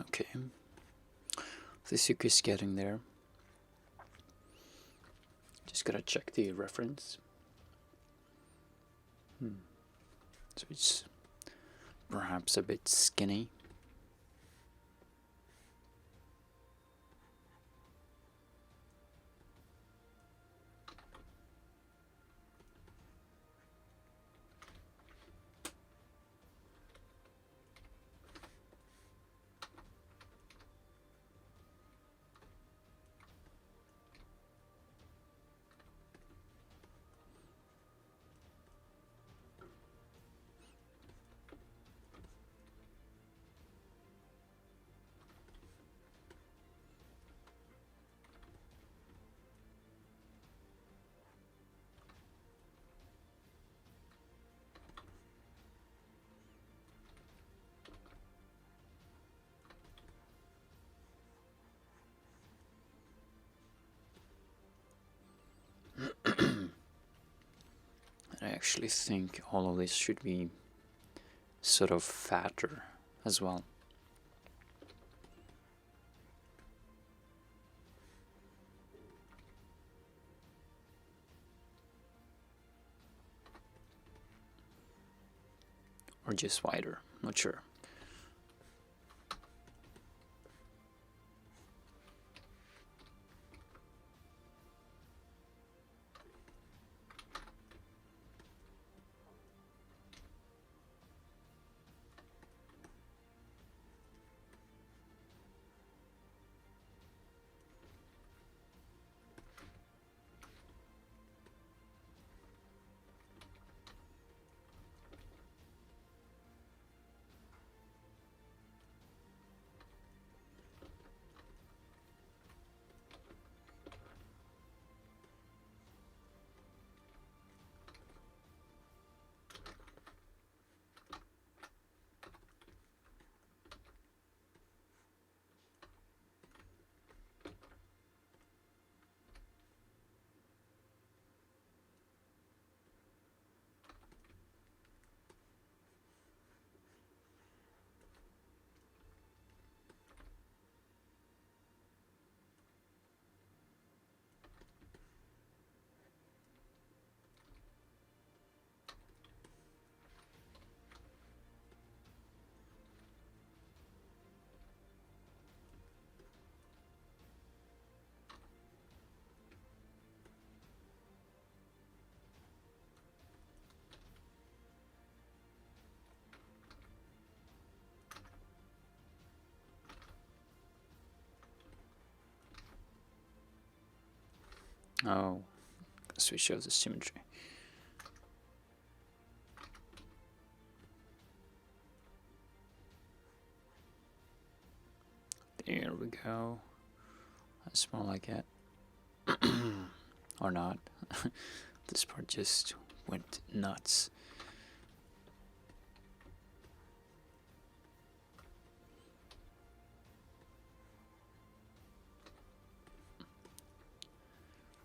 Okay, the Suki is getting there. Just gotta check the reference. So it's perhaps a bit skinny. I actually think all of this should be sort of fatter as well. Or just wider, not sure. Oh, so it shows the symmetry. There we go. That's more like it. Or not. This part just went nuts.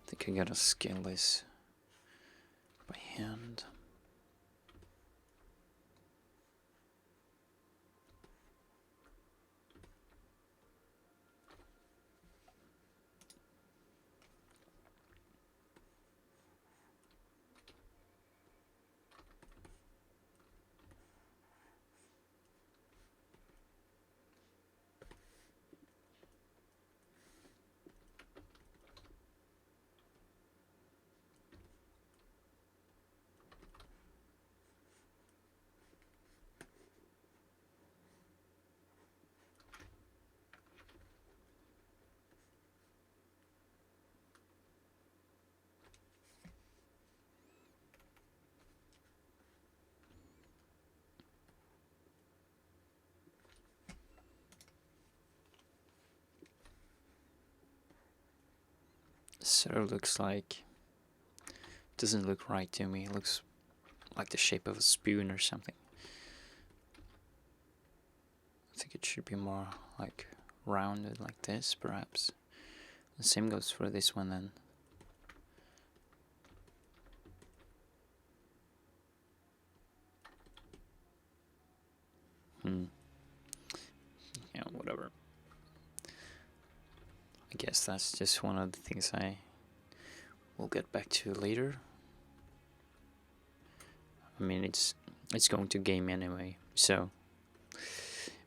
I think I gotta scale this by hand. sort of looks like, doesn't look right to me. It looks like the shape of a spoon or something. I think it should be more like rounded like this, perhaps. The same goes for this one then. Yeah, whatever. I guess that's just one of the things I will get back to later. I mean, it's going to game anyway, so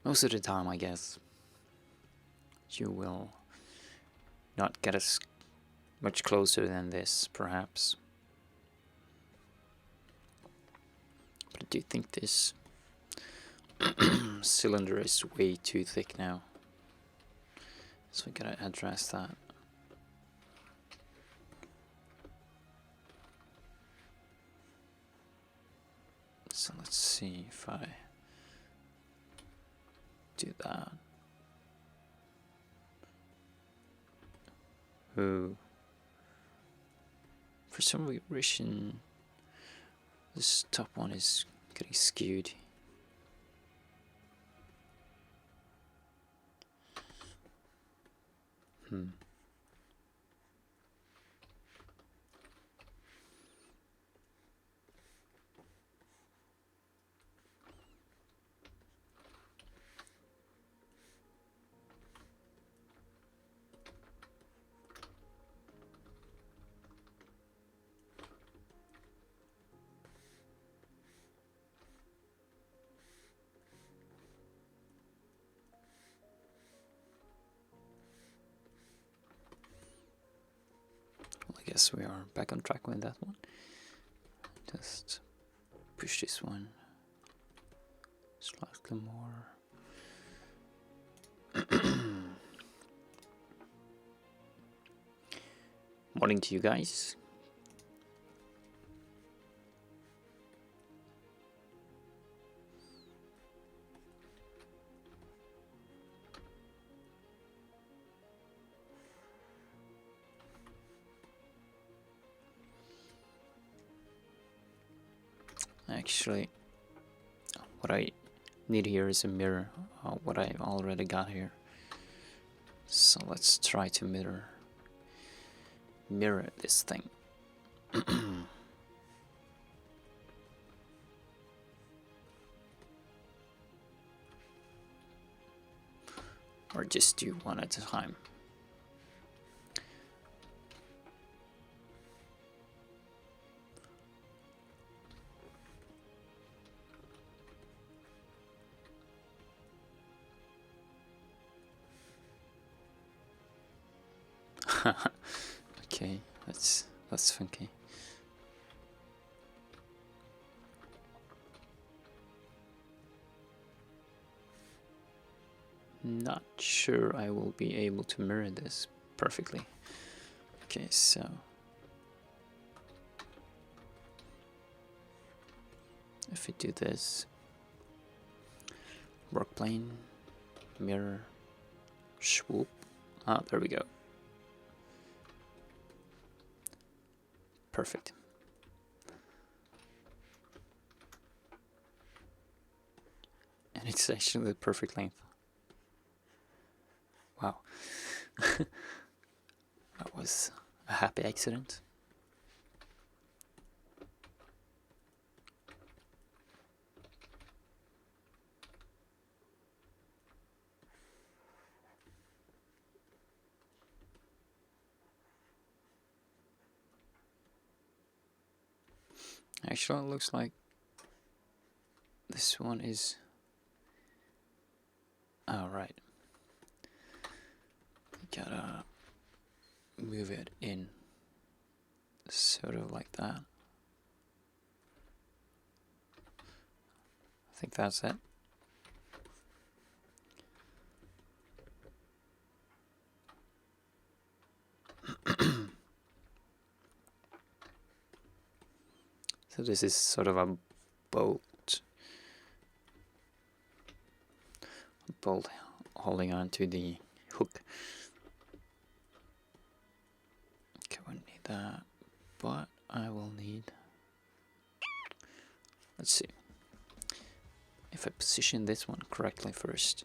most of the time, I guess, you will not get us much closer than this, perhaps. But I do think this cylinder is way too thick now, so we gotta address that. So let's see if I do that. Oh, for some reason this top one is getting skewed. I guess we are back on track with that one. Just push this one slightly more. Morning to you guys. Actually, what I need here is a mirror, what I already got here. So let's try to mirror this thing. Or just do one at a time. Okay, that's funky. Not sure I will be able to mirror this perfectly. Okay, so if we do this, work plane, mirror, swoop. Ah, there we go. Perfect. And it's actually the perfect length. Wow. That was a happy accident. Actually, it looks like this one is... Oh, right. Gotta move it in sort of like that. I think that's it. So this is sort of a bolt holding on to the hook. that, but I will need, let's see, if I position this one correctly first.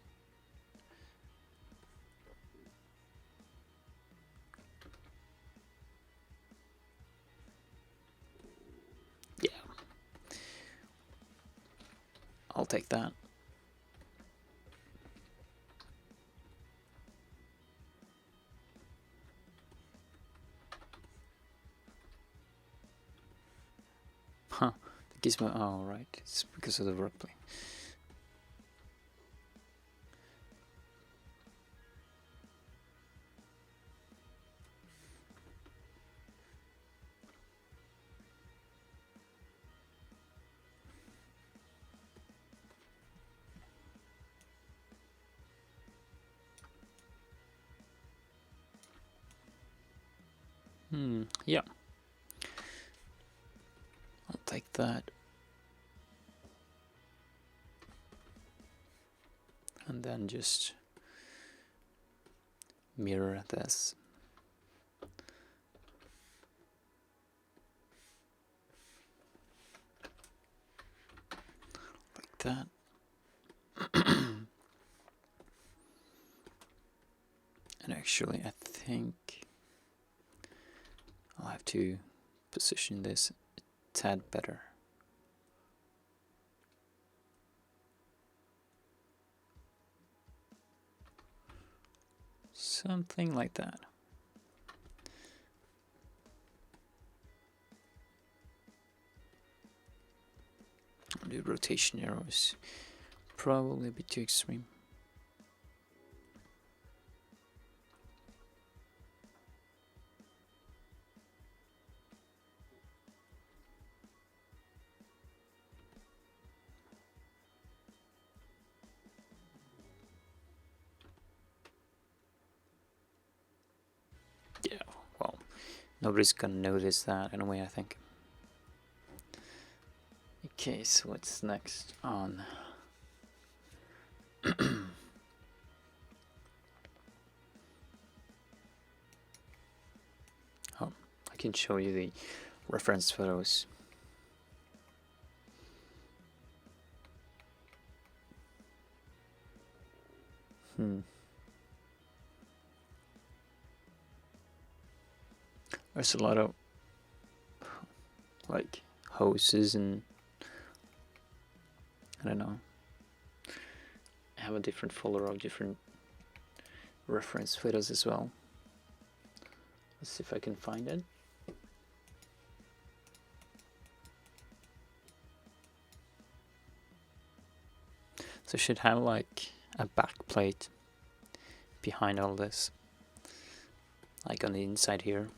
Yeah, I'll take that. Huh, the gizmo, oh right, it's because of the workplay. Yeah. I'll take that. And then just mirror this. Like that. And actually, I think I'll have to position this a tad better. Something like that. The rotation arrow is probably a bit too extreme. Yeah, well, nobody's gonna notice that anyway, I think. Okay, so what's next on? Oh, I can show you the reference photos. There's a lot of like hoses and I don't know. I have a different folder of different reference photos as well. Let's see if I can find it. So I should have like a back plate behind all this, like on the inside here.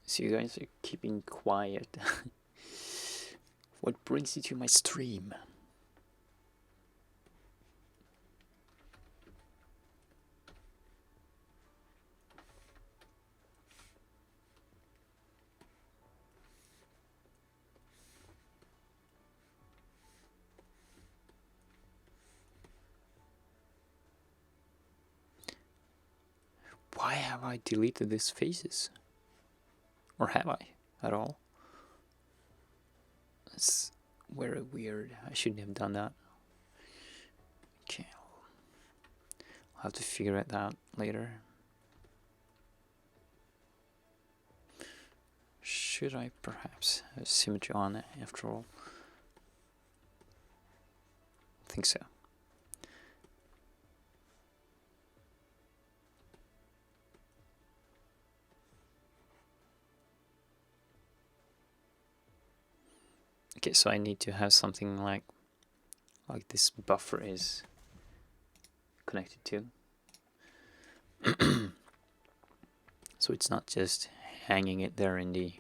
So you guys are keeping quiet. What brings you to my stream? Why have I deleted these faces? Or have I at all? That's very weird. I shouldn't have done that. Okay, I'll have to figure it out later. Should I perhaps have symmetry on it after all? I think so. Okay, so I need to have something like this buffer is connected to. So it's not just hanging it there in the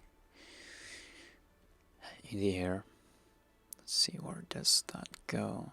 air. Let's see, where does that go?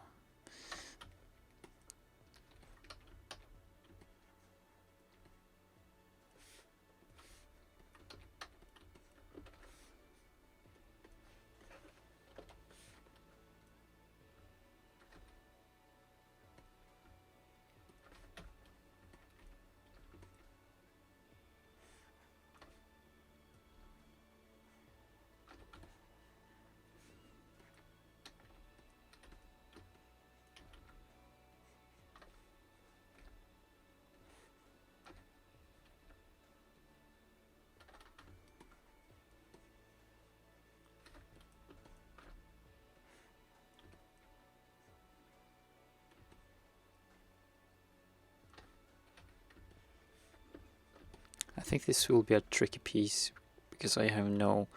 think this will be a tricky piece because I have no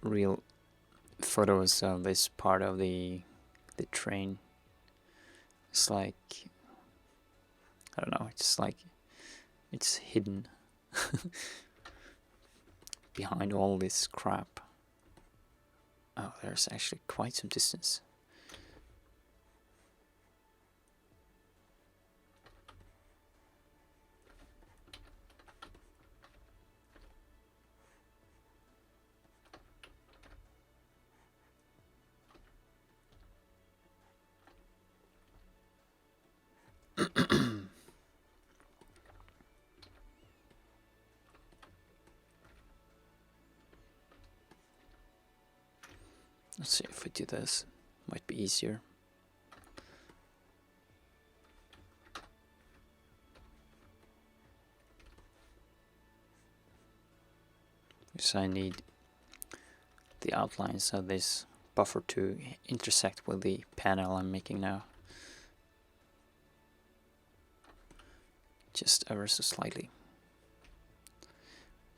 real photos of this part of the train. It's like, I don't know, it's like it's hidden behind all this crap. Oh, there's actually quite some distance. Let's see if we do this. Might be easier. Because I need the outlines of this buffer to intersect with the panel I'm making now. Just ever so slightly.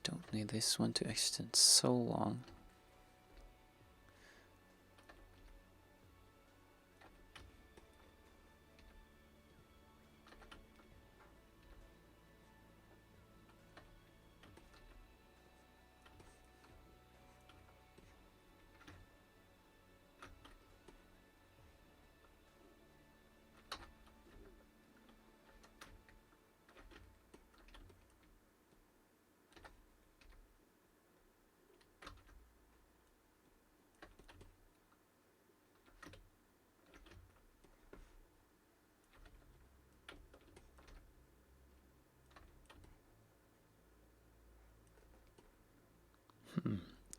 Don't need this one to extend so long.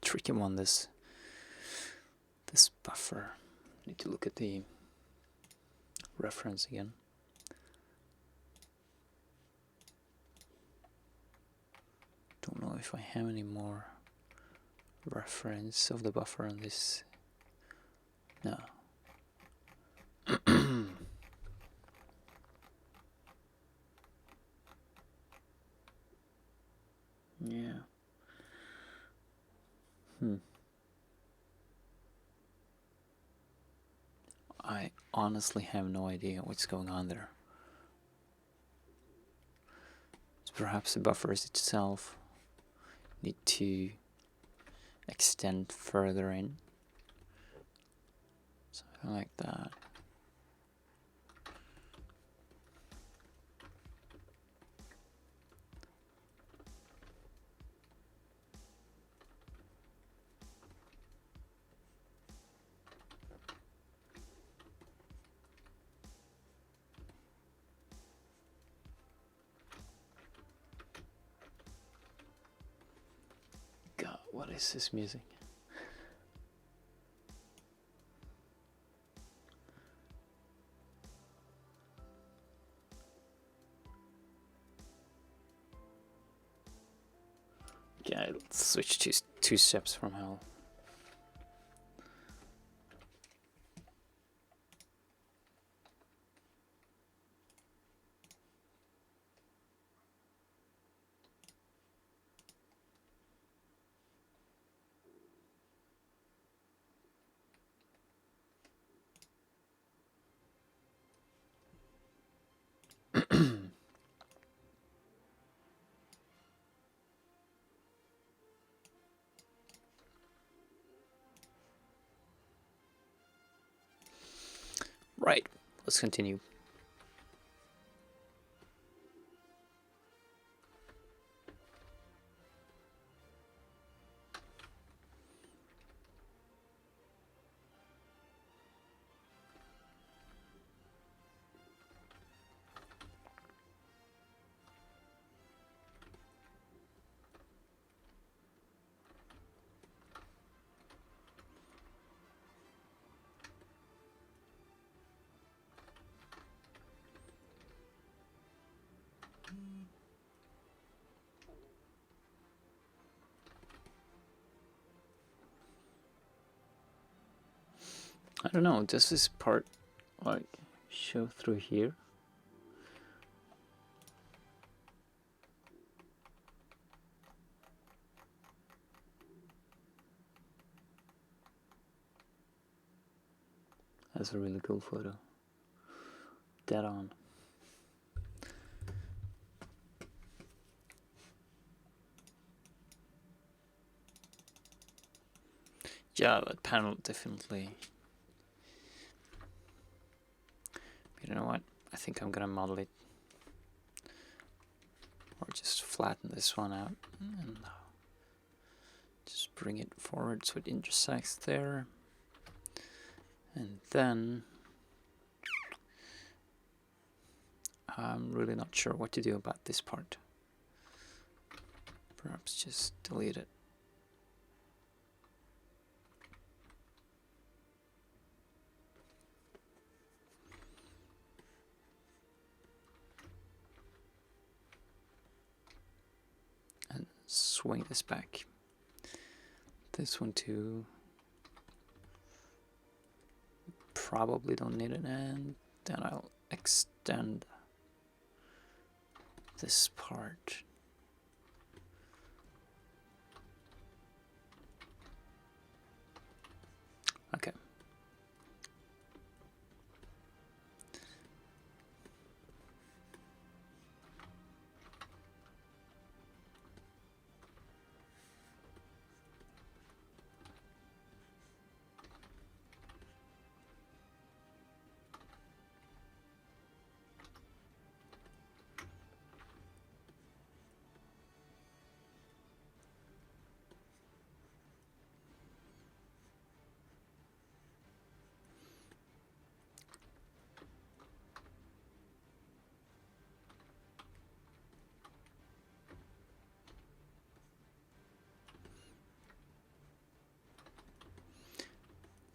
Tricky one, this buffer. Need to look at the reference again. Don't know if I have any more reference of the buffer on this. No. Yeah. I honestly have no idea what's going on there. Perhaps the buffers itself need to extend further in. Something like that. God, what is this music? Okay, let's switch to 2 steps from hell. Right, let's continue. I don't know, does this part like show through here? That's a really cool photo. Dead on. Yeah, that panel definitely. You know what? I think I'm gonna model it, or just flatten this one out and just bring it forward so it intersects there. And then I'm really not sure what to do about this part. Perhaps just delete it. And swing this back. This one too. Probably don't need it, and then I'll extend this part. Okay.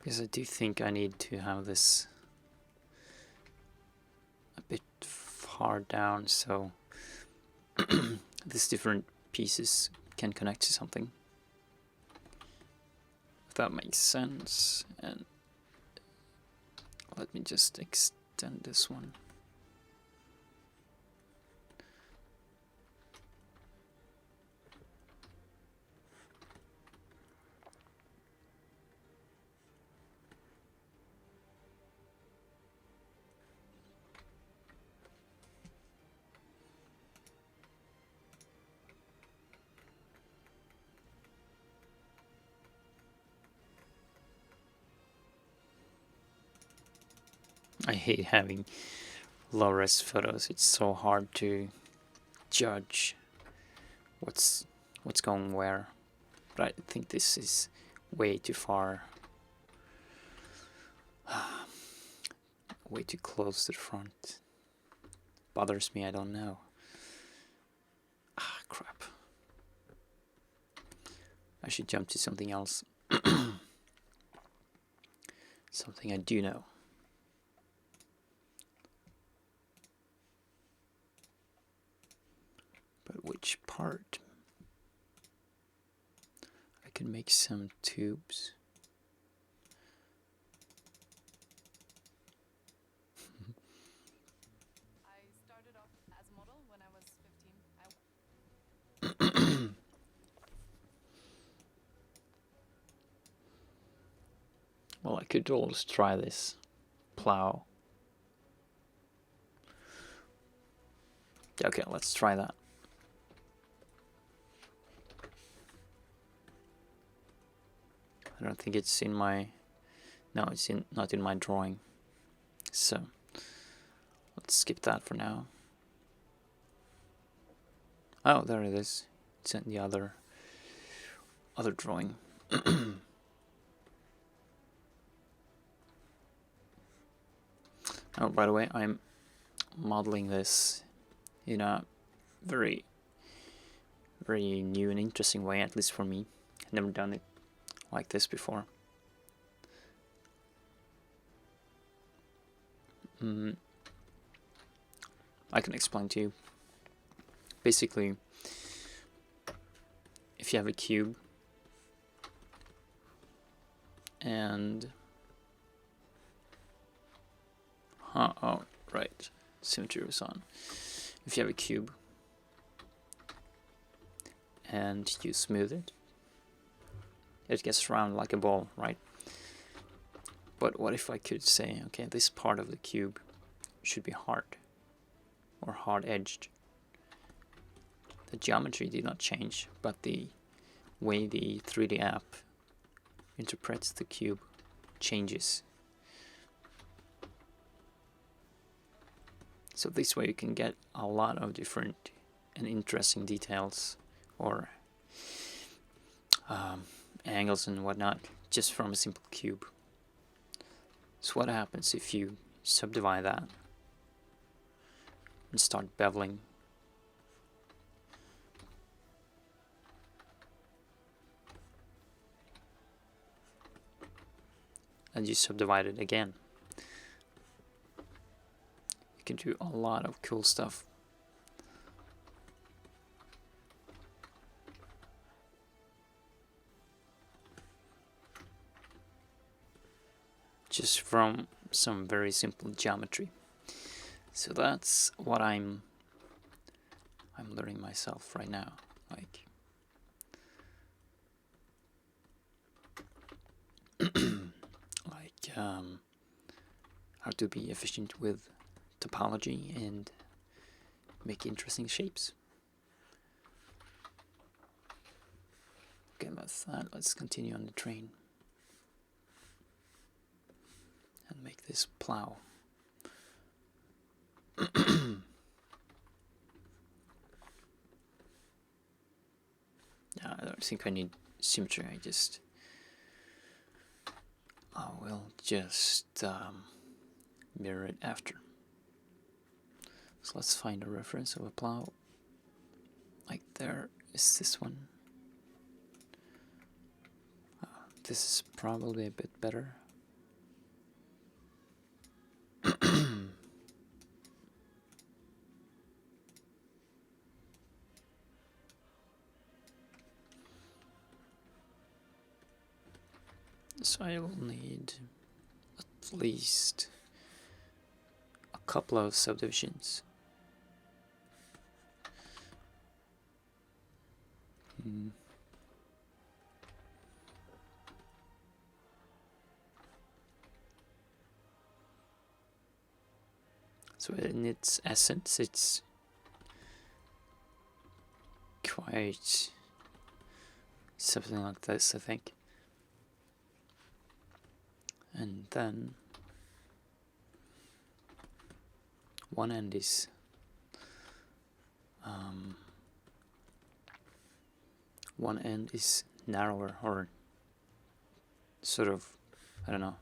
Because I do think I need to have this a bit far down so these different pieces can connect to something. If that makes sense. And let me just extend this one. I hate having low-res photos. It's so hard to judge what's going where. But I think this is way too far. Way too close to the front. Bothers me, I don't know. Ah, crap. I should jump to something else. Something I do know. But which part? I can make some tubes. I started off as a model when I was 15. Well, I could always try this plow. Okay, let's try that. I don't think it's in my... No, it's not in my drawing. So, let's skip that for now. Oh, there it is. It's in the other drawing. Oh, by the way, I'm modeling this in a very, very new and interesting way, at least for me. I've never done it like this before. I can explain to you. Basically, if you have a cube and oh right, symmetry was on. If you have a cube and you smooth it, it gets round like a ball, right? But what if I could say, okay, this part of the cube should be hard or hard-edged? The geometry did not change, but the way the 3D app interprets the cube changes. So this way you can get a lot of different and interesting details or angles and whatnot just from a simple cube. So what happens if you subdivide that and start beveling? And you subdivide it again. You can do a lot of cool stuff. Just from some very simple geometry. So that's what I'm learning myself right now. Like how to be efficient with topology and make interesting shapes. Okay, that's that. Let's continue on the train and make this plow. I don't think I need symmetry. I will just mirror it after. So let's find a reference of a plow. Like there is this one. This is probably a bit better. So I will need at least a couple of subdivisions. So in its essence, it's quite something like this, I think. And then one end is narrower, or sort of, I don't know,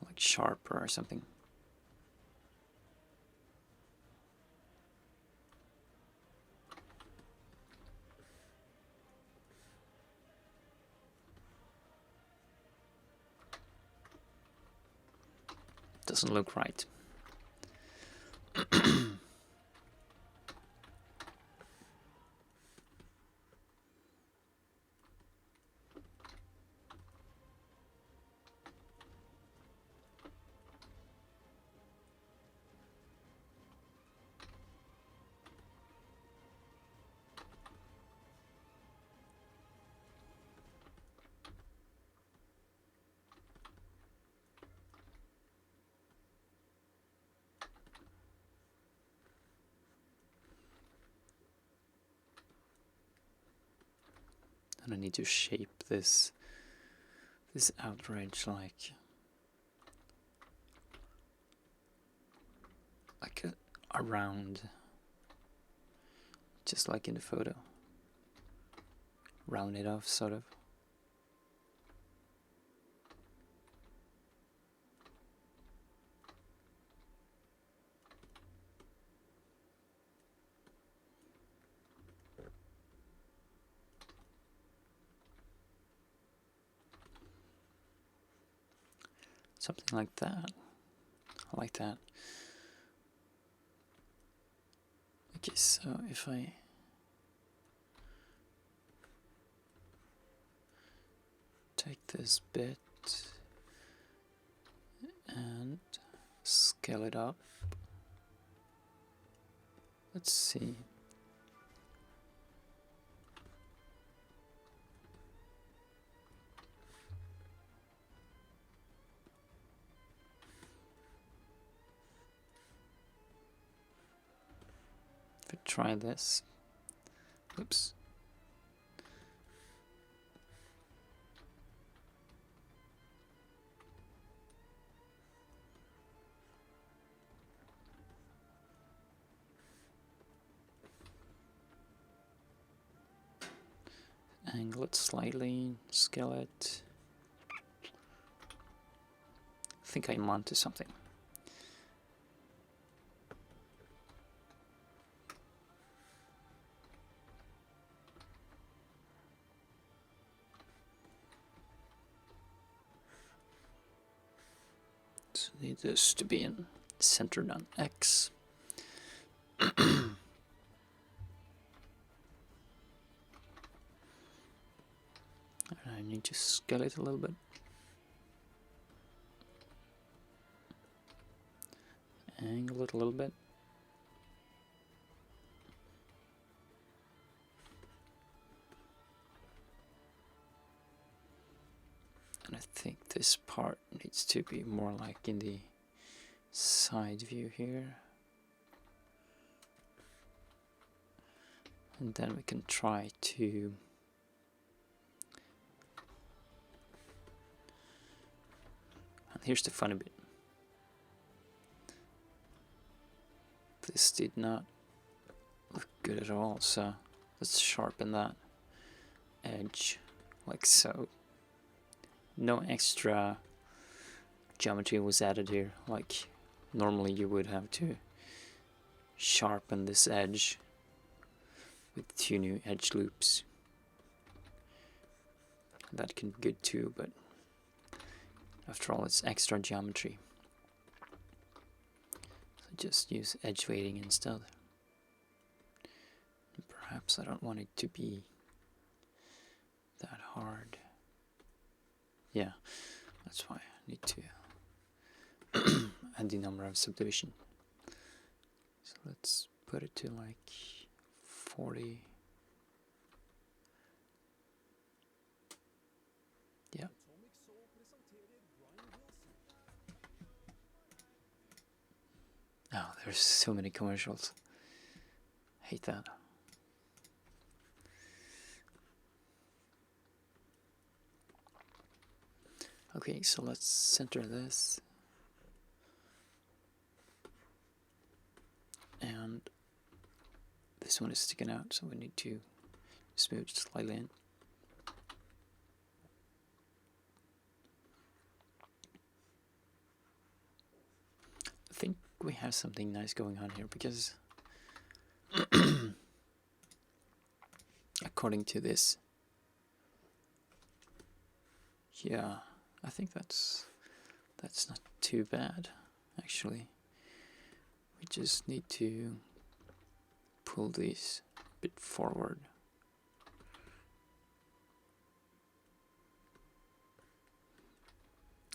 like sharper or something. Doesn't look right. And I need to shape this outer edge like a round, just like in the photo. Round it off, sort of. Something like that. I like that. Okay, so if I take this bit and scale it up, let's see. try this. Oops. Angle it slightly, scale it. I think I'm onto something. So need this to be in centered on X. I need to scale it a little bit. Angle it a little bit. And I think this part needs to be more like in the side view here. And then we can try to and here's the funny bit. This did not look good at all, so let's sharpen that edge like so. No extra geometry was added here, like normally you would have to sharpen this edge with 2 new edge loops. That can be good too, but after all it's extra geometry. So just use edge weighting instead. Perhaps I don't want it to be that hard. Yeah, that's why I need to add the number of subdivision. So let's put it to like 40. Yeah. Oh, there's so many commercials. Hate that. Okay, so let's center this. And this one is sticking out, so we need to smooth slightly in. I think we have something nice going on here because according to this, yeah, I think that's not too bad actually. We just need to pull these a bit forward.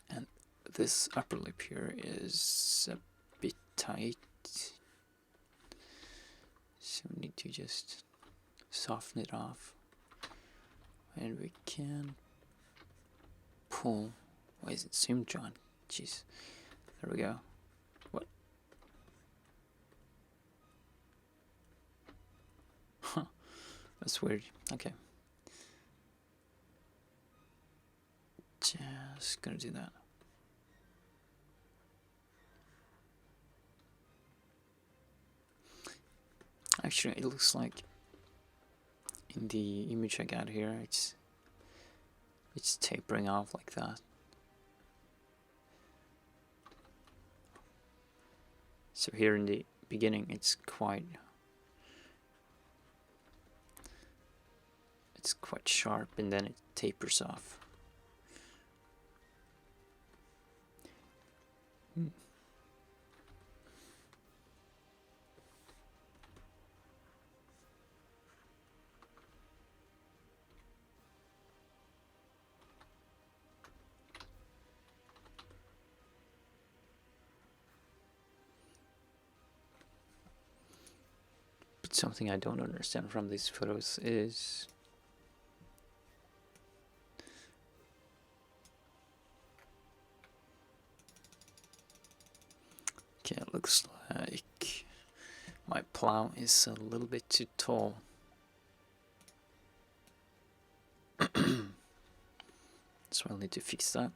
And this upper lip here is a bit tight, so we need to just soften it off. And we can pull. Why is it zoomed, John? Jeez. There we go. What? Huh. That's weird. Okay. Just gonna do that. Actually, it looks like in the image I got here, it's tapering off like that. So here in the beginning, it's quite sharp, and then it tapers off. But something I don't understand from these photos is okay, it looks like My plow is a little bit too tall. So I'll need to fix that.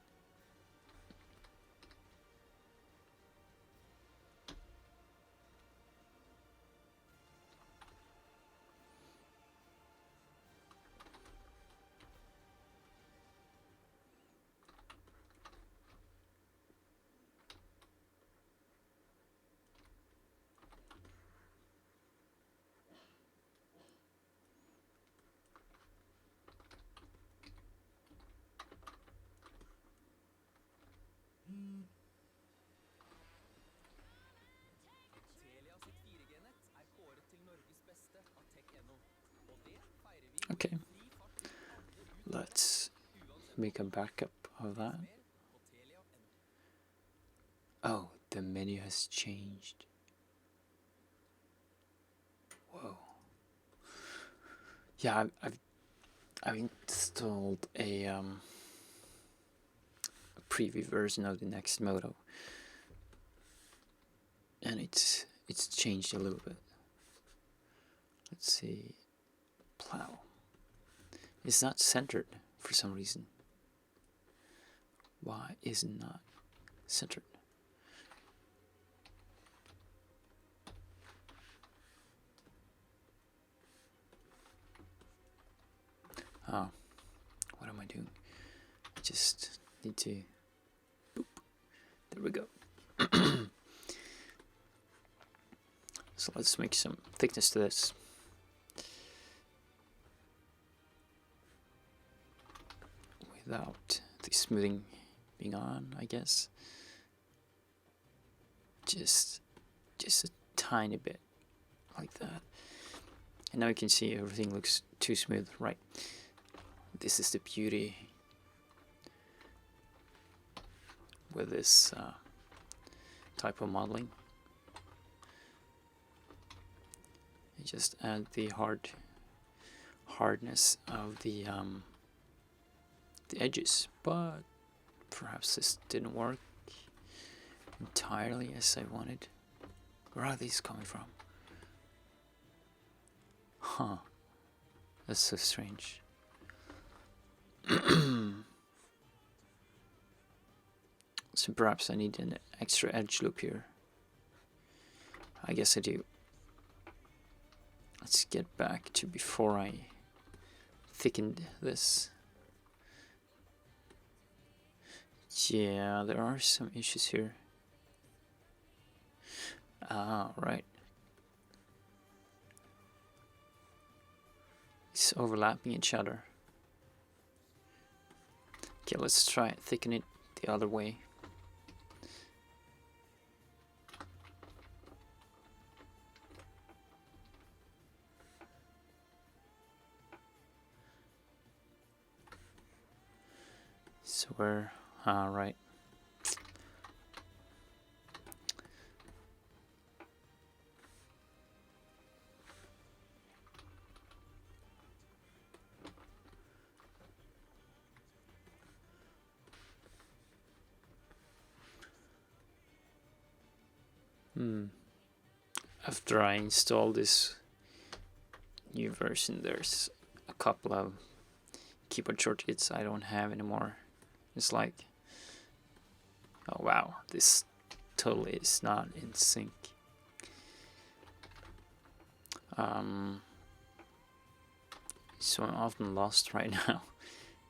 Okay, let's make a backup of that. Oh, the menu has changed. Whoa. Yeah, I've installed a preview version of the next modo, and it's changed a little bit. Let's see, plow. It's not centered for some reason. Why is it not centered? Oh, what am I doing? I just need to boop. There we go. So let's make some thickness to this. Without the smoothing being on, I guess. Just a tiny bit like that. And now you can see everything looks too smooth, right? This is the beauty with this type of modeling. You just add the hardness of the edges, but perhaps this didn't work entirely as I wanted. Where are these coming from? Huh, that's so strange. So perhaps I need an extra edge loop here. I guess I do. Let's get back to before I thickened this. Yeah, there are some issues here. Ah, right. It's overlapping each other. Okay, let's try it. Thicken it the other way. So we're right. After I install this new version, there's a couple of keyboard shortcuts I don't have anymore. It's like, oh wow, this totally is not in sync. So I'm often lost right now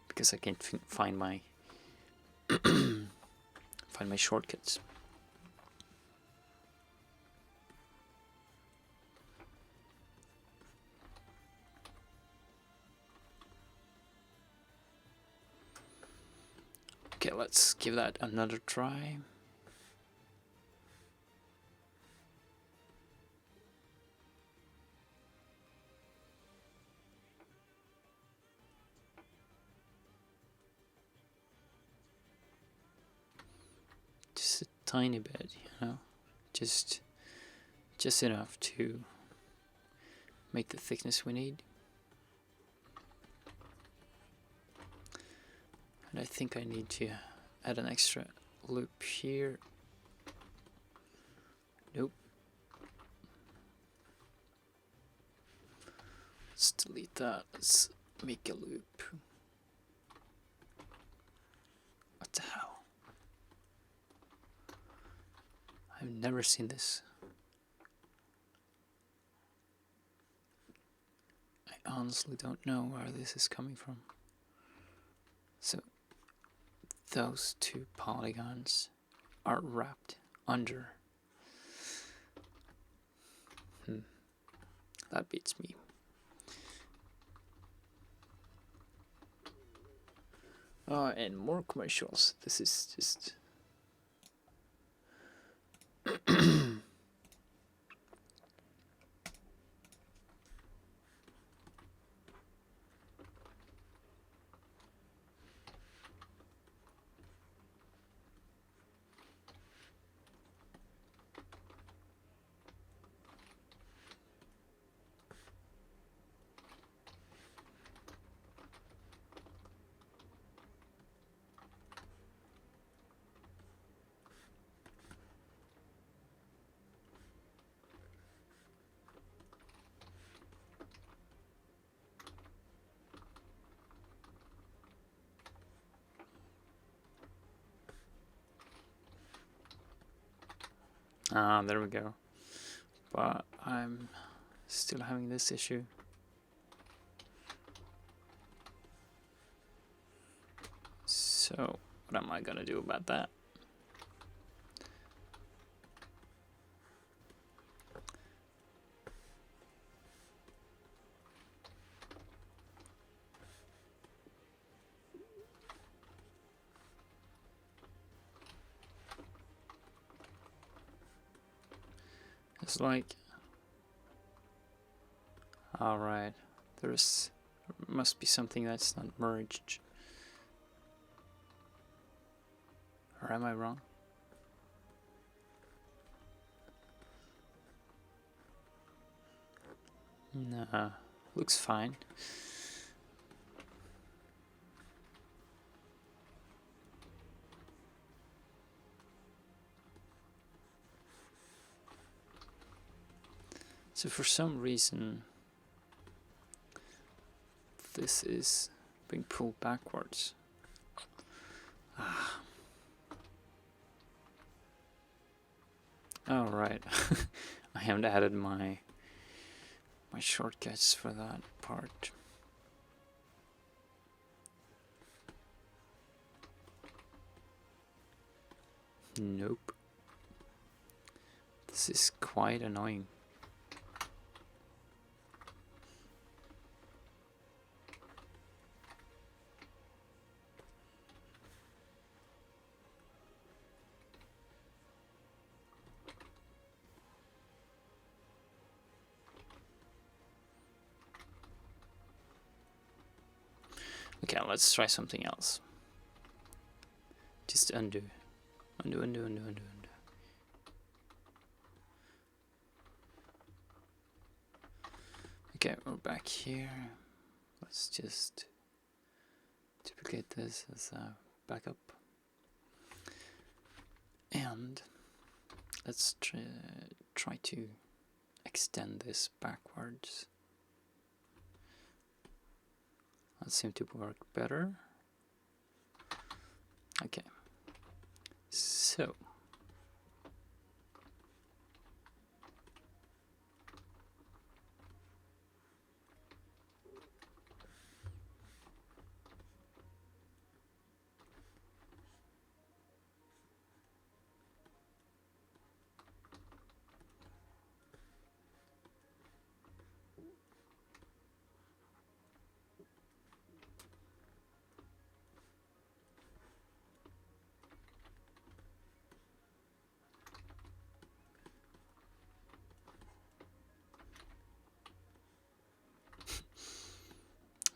because I can't find my find my shortcuts. Okay, let's give that another try. Just a tiny bit, you know, just enough to make the thickness we need. And I think I need to add an extra loop here. Nope. delete that. Let's make a loop. What the hell? I've never seen this. I honestly don't know where this is coming from. So those two polygons are wrapped under. That beats me. And more commercials. This is just... there we go. But I'm still having this issue. So, what am I gonna do about that? It's like, alright, there must be something that's not merged. Or am I wrong? Nah, looks fine. So for some reason this is being pulled backwards. Oh right, I haven't added my shortcuts for that part. Nope. This is quite annoying. Okay, let's try something else. Just undo. Undo. Okay, we're back here. Let's just duplicate this as a backup. And let's try to extend this backwards. That seemed to work better. Okay, so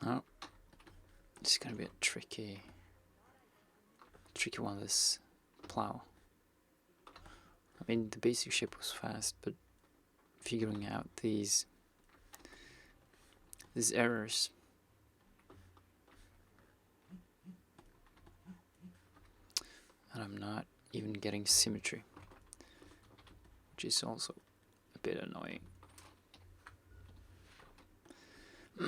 oh, it's gonna be a tricky one, this plow. I mean, the basic shape was fast, but figuring out these errors. And I'm not even getting symmetry, which is also a bit annoying. I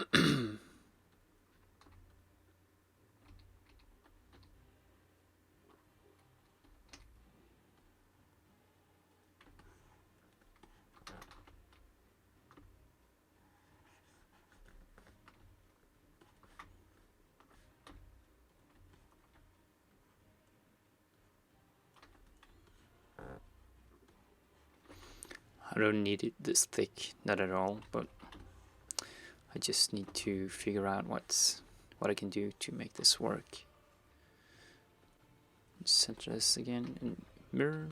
don't need it this thick, not at all, but I just need to figure out what I can do to make this work. Center this again and mirror.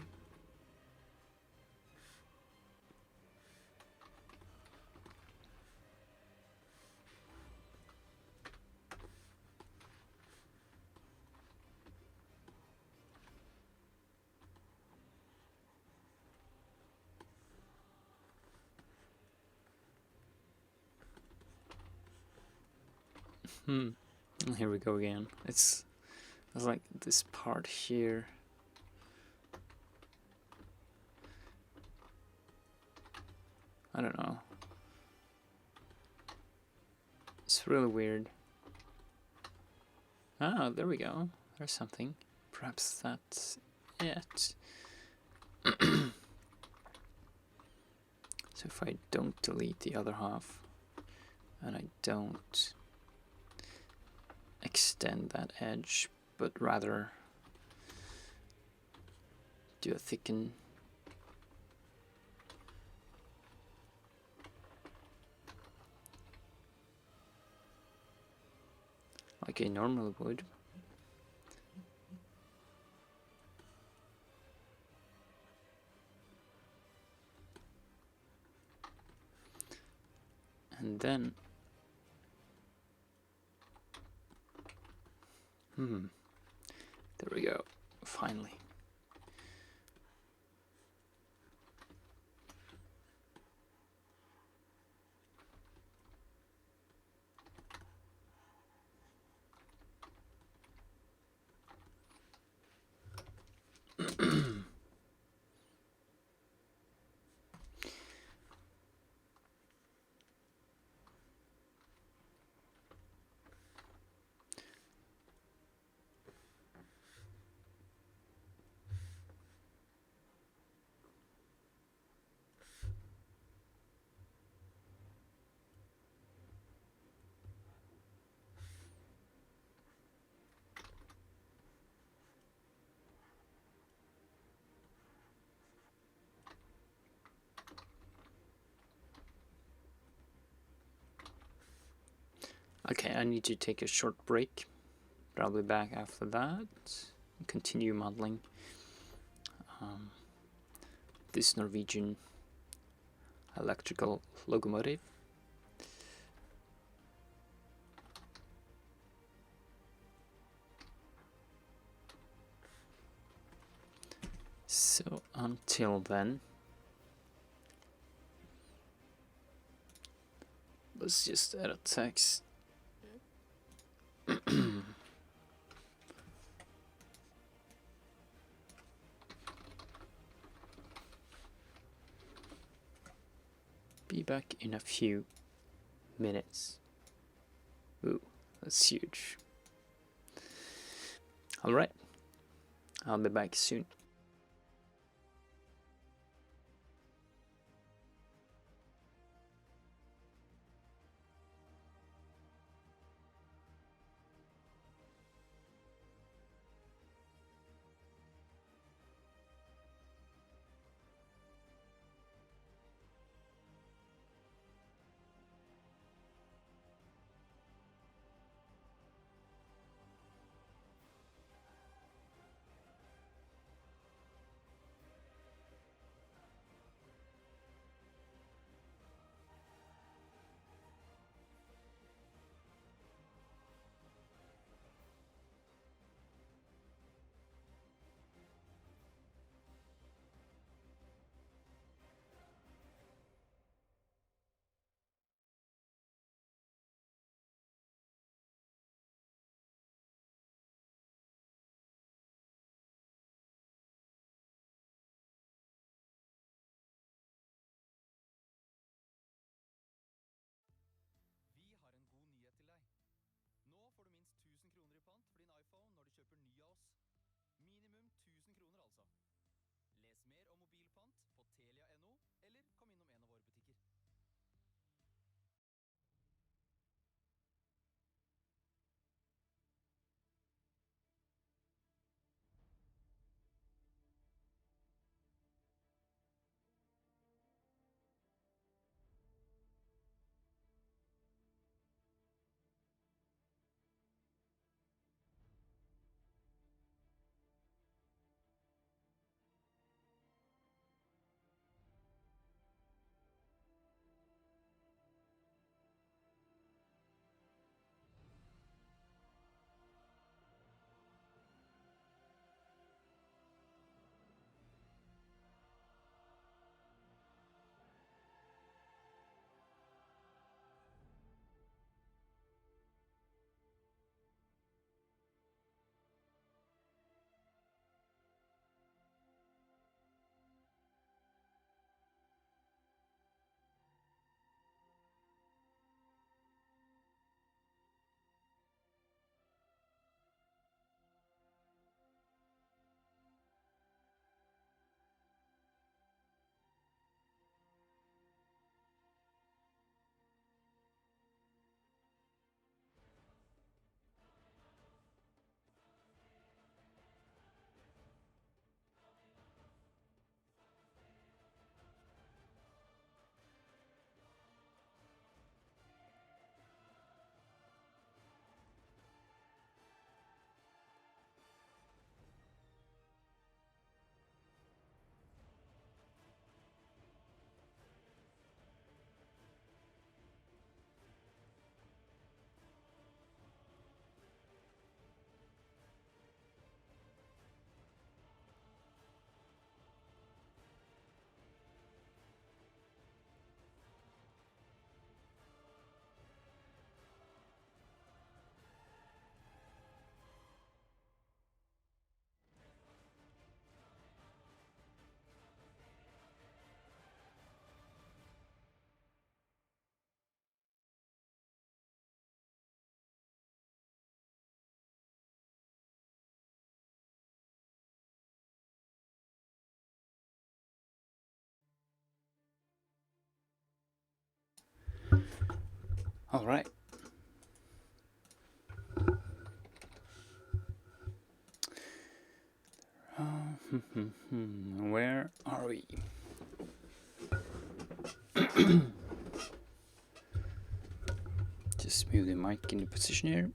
Here we go again. It's like this part here. I don't know. It's really weird. Ah, there we go. There's something. Perhaps that's it. So if I don't delete the other half and I don't extend that edge, but rather do a thicken. Like I normally would. And then there we go, finally. Okay, I need to take a short break, but I'll be back after that. Continue modeling this Norwegian electrical locomotive. So until then, let's just add a text. Be back in a few minutes. Ooh, that's huge. Alright, I'll be back soon. All right. Where are we? Just move the mic into position here.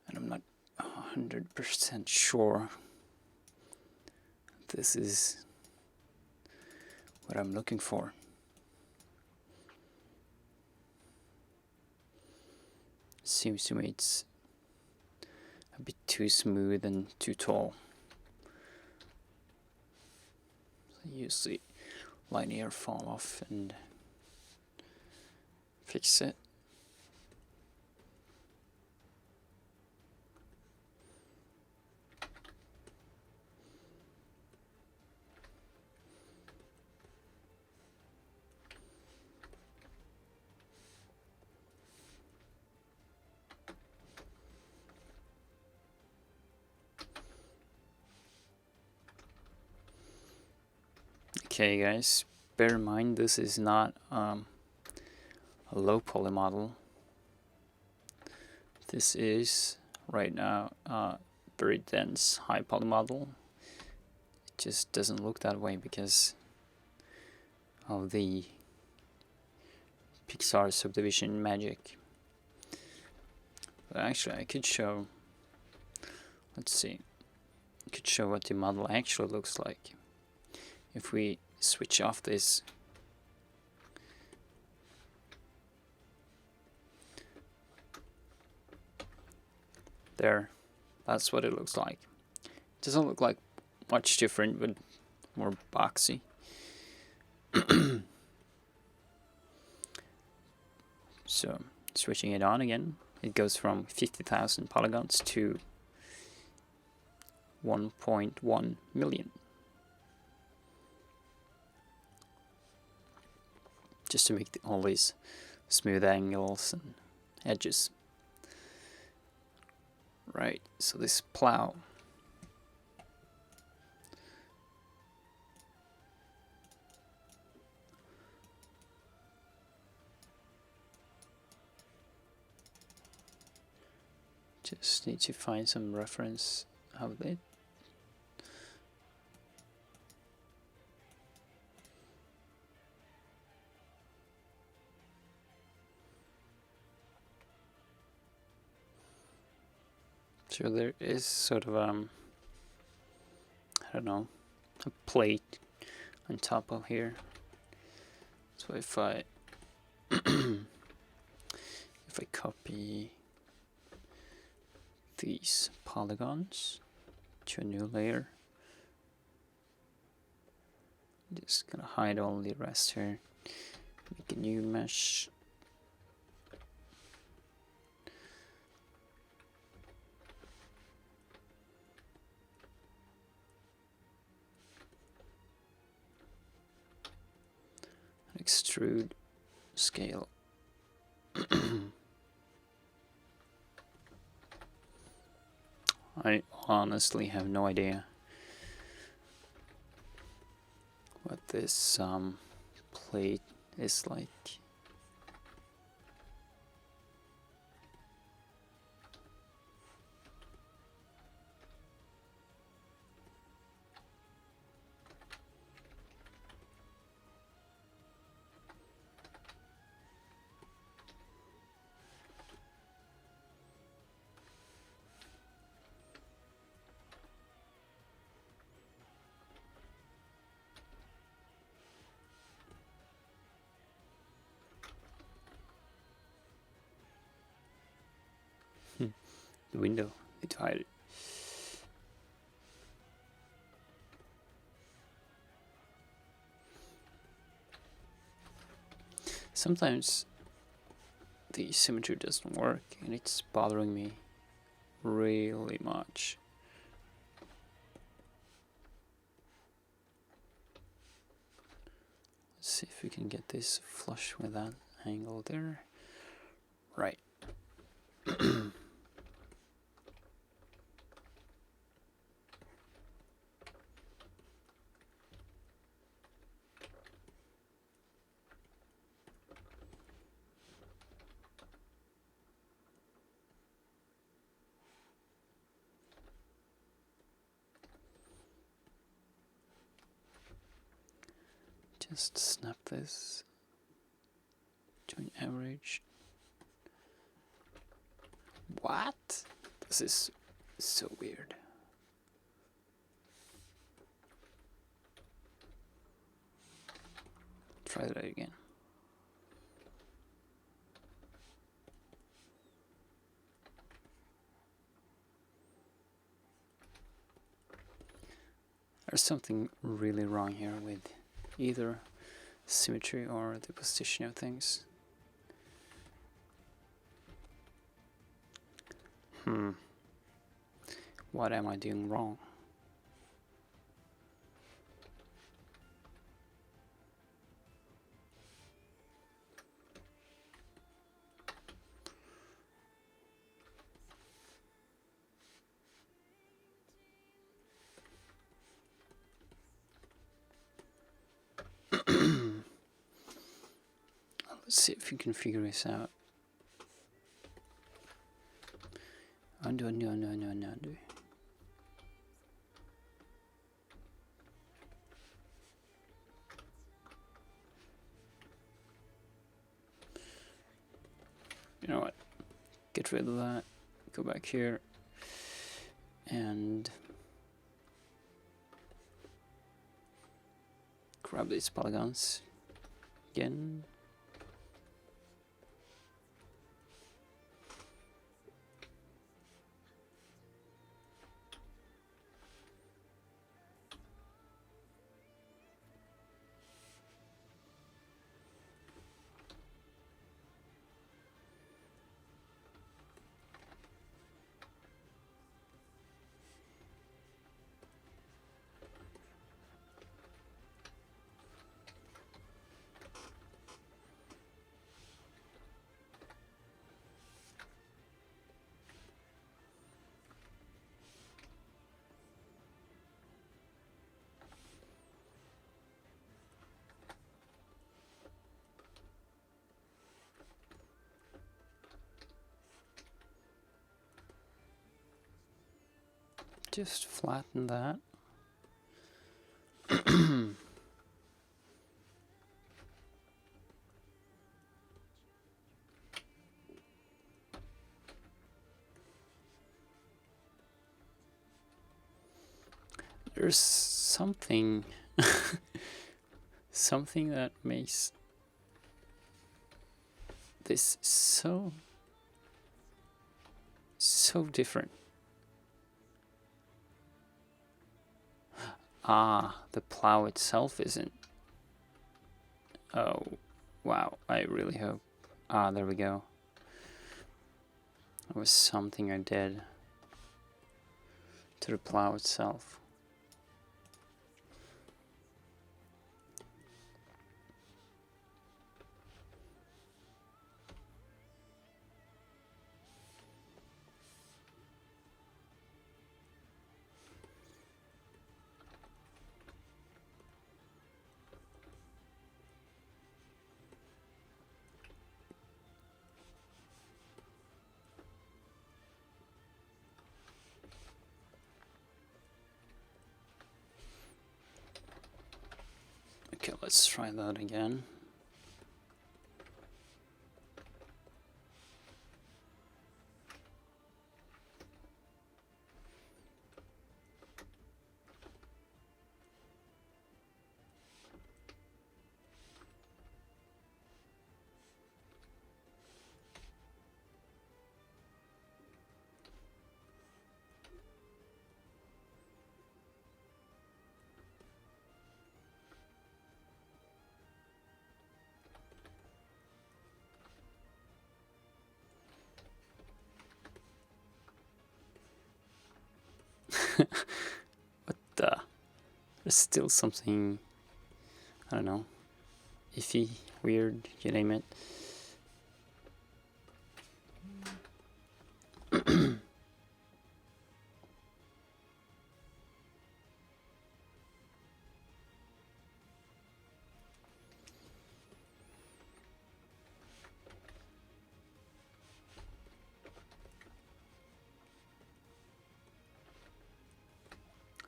And I'm not 100% sure this is what I'm looking for. Seems to me it's a bit too smooth and too tall. So use the linear fall off and fix it. Okay guys, bear in mind this is not a low poly model. This is right now a very dense high poly model. It just doesn't look that way because of the Pixar subdivision magic. But actually I could show, let's see, I could show what the model actually looks like. If we switch off this there, that's what it looks like. It doesn't look like much different, but more boxy. So switching it on again, it goes from 50,000 polygons to 1.1 million. Just to make all these smooth angles and edges. Right, so this plow. Just need to find some reference of it. So there is sort of I don't know, a plate on top of here. So if I if I copy these polygons to a new layer, I'm just gonna hide all the rest here, make a new mesh. Extrude scale. I honestly have no idea what this plate is like. The window, need to hide it. Sometimes the symmetry doesn't work and it's bothering me really much. Let's see if we can get this flush with that angle there. Right. Just snap this. Join average. What? This is so weird. Try that again. There's something really wrong here with either symmetry or the position of things. What am I doing wrong? Let's see if we can figure this out. Undo. You know what? Get rid of that. Go back here. And grab these polygons again. Just flatten that. There's something something that makes this so different. The plow itself isn't. Oh, wow. I really hope. There we go. There was something I did to the plow itself. Okay, let's try that again. But there's still something, I don't know, iffy, weird, you name it.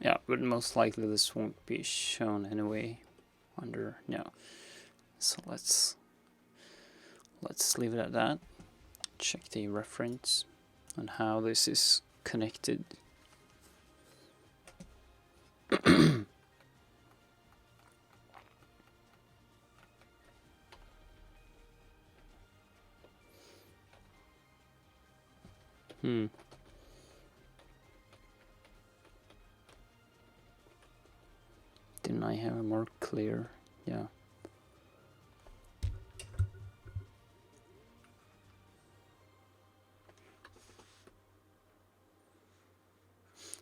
Yeah, but most likely this won't be shown anyway under, no. So let's leave it at that. Check the reference on how this is connected. Didn't I have a more clear? Yeah.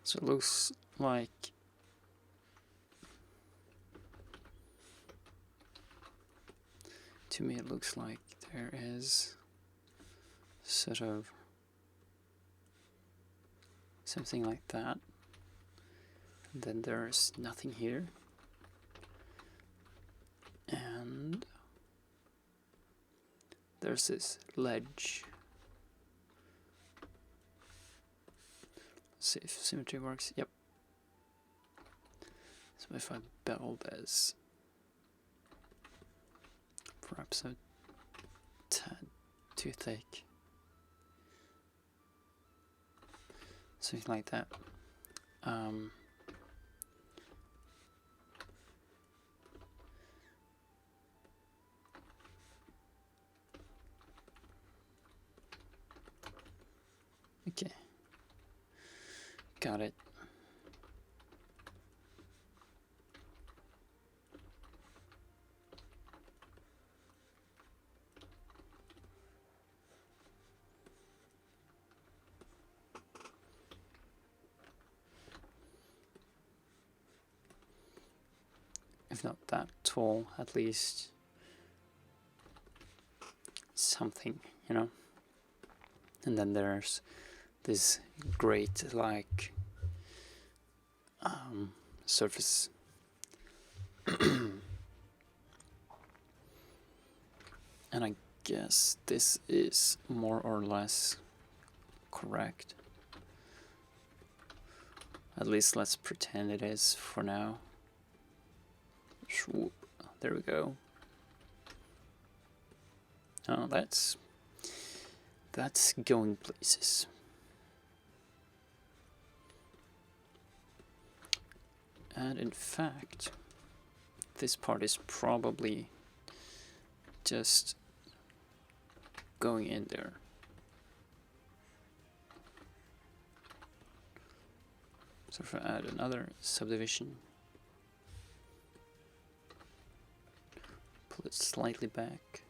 So it looks like to me it looks like there is sort of something like that. And then there's nothing here. And there's this ledge. Let's see if symmetry works. Yep. So if I bevel this, perhaps a tad too thick. Something like that. Okay. Got it. If not that tall, at least something, you know. And then there's this great like surface. And I guess this is more or less correct. At least let's pretend it is for now. Swoop. There we go. Oh, that's going places. And in fact, this part is probably just going in there. So if I add another subdivision, pull it slightly back.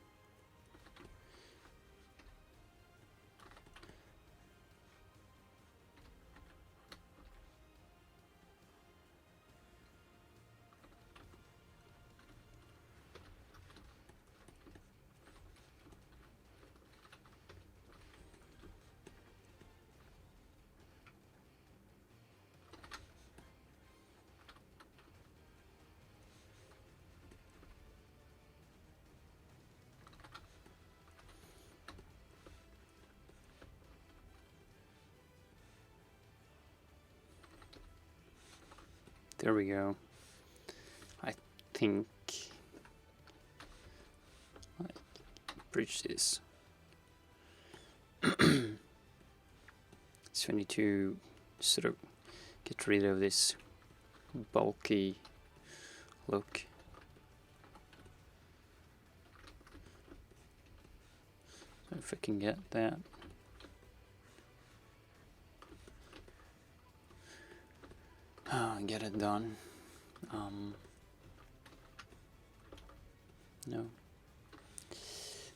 There we go. I think I bridge this. So I need to sort of get rid of this bulky look. So if I can get that. And get it done. No.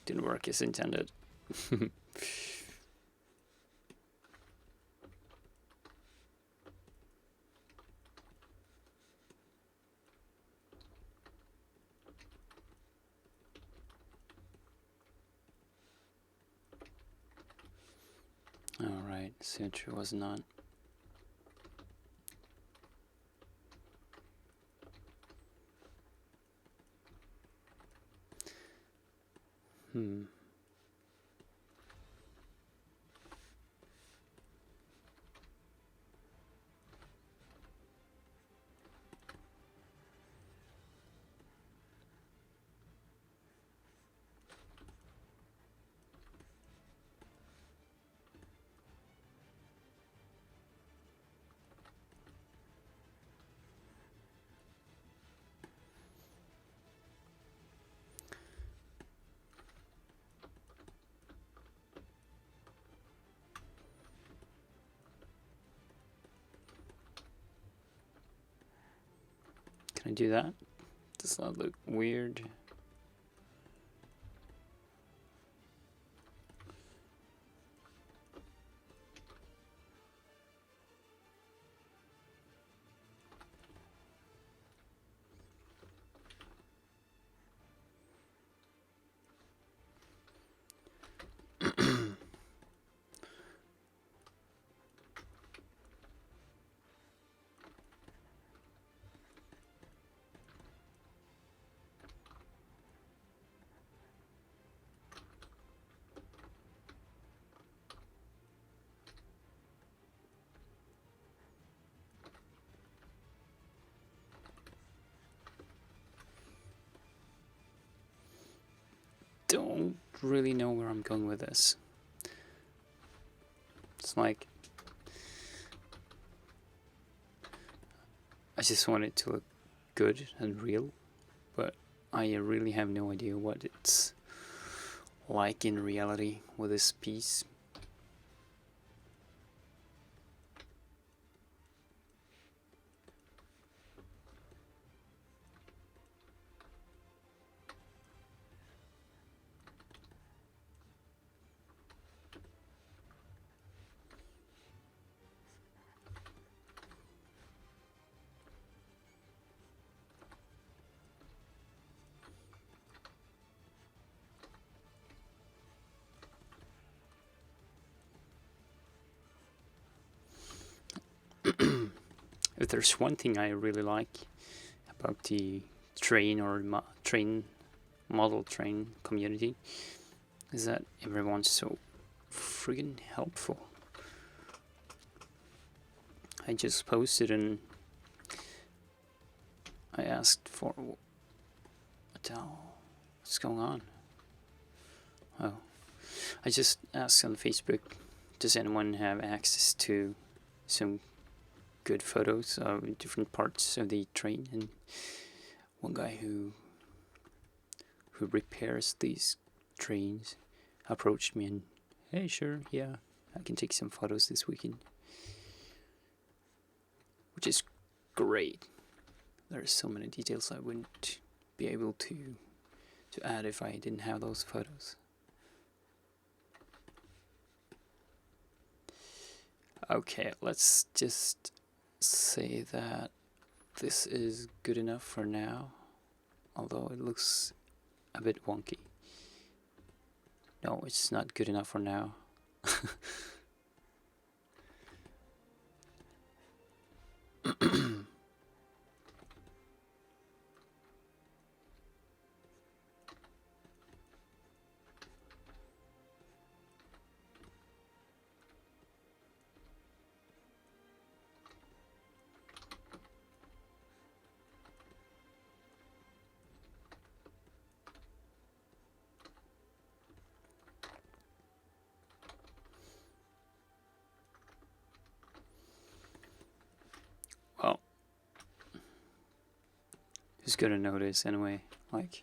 Didn't work as intended. Alright, symmetry was not. Can I do that? Does that look weird? Don't really know where I'm going with this. It's like I just want it to look good and real, but I really have no idea what it's like in reality with this piece. If there's one thing I really like about the train or model train community, is that everyone's so friggin' helpful. I just posted and I asked for what's going on? Oh, I just asked on Facebook, does anyone have access to some good photos of different parts of the train? And one guy who repairs these trains approached me and, hey, sure, yeah, I can take some photos this weekend, which is great. There are so many details I wouldn't be able to add if I didn't have those photos. Okay, let's just say that this is good enough for now, although it looks a bit wonky. No, it's not good enough for now. Well, who's gonna notice anyway? Like,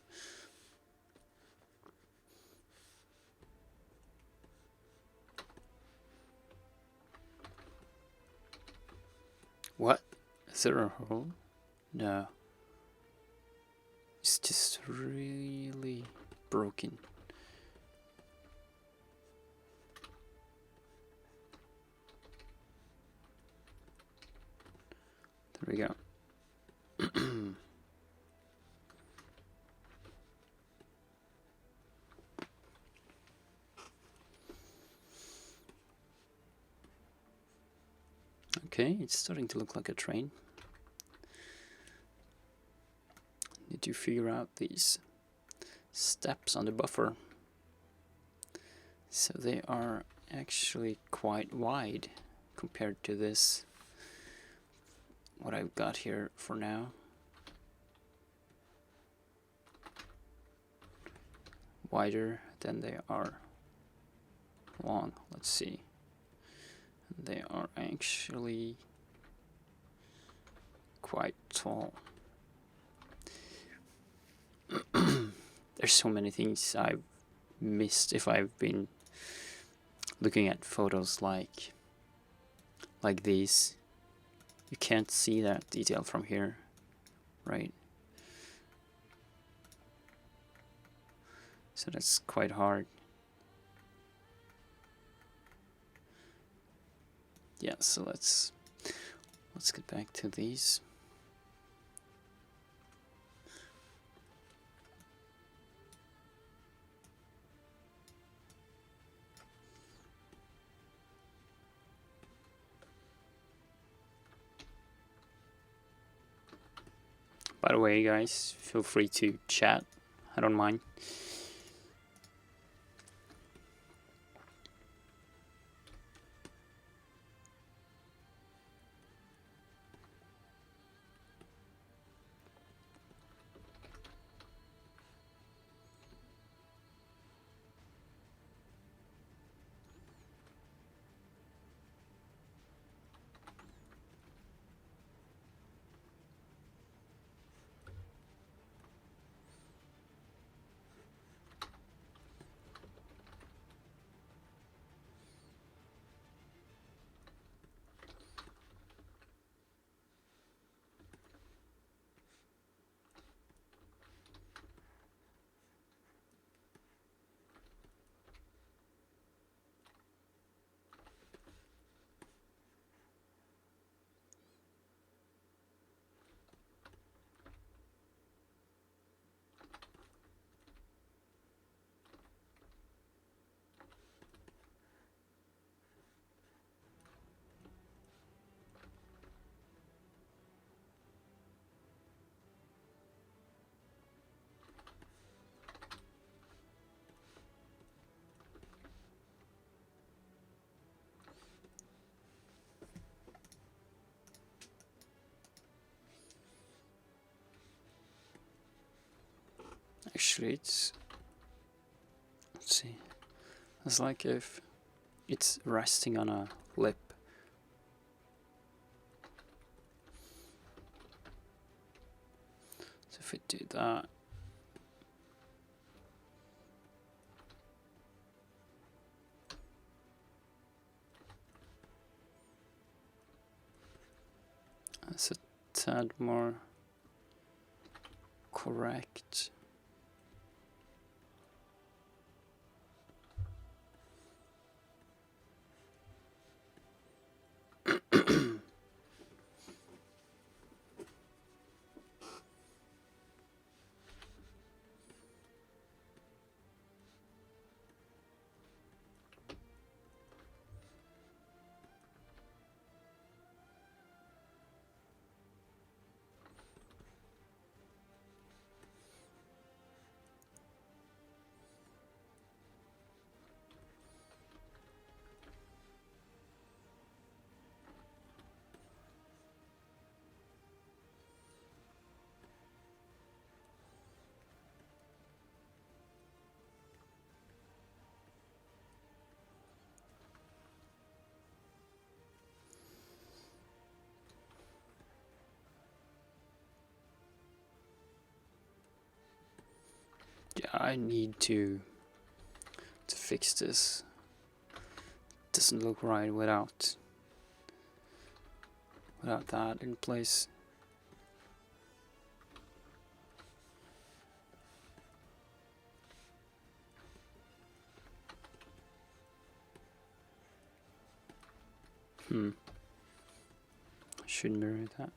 what? Is there a hole? No. It's just really broken. There we go. Okay, it's starting to look like a train. Need to figure out these steps on the buffer. So they are actually quite wide compared to this, what I've got here for now. Wider than they are long. Let's see. They are actually quite tall. There's so many things I've missed if I've been looking at photos like these. You can't see that detail from here, right? So that's quite hard. Yeah, so let's get back to these. By the way, guys, feel free to chat. I don't mind. Actually, let's see. It's like if it's resting on a lip. So if we do that, that's a tad more correct. Yeah, I need to fix this. Doesn't look right without that in place. Should mirror that.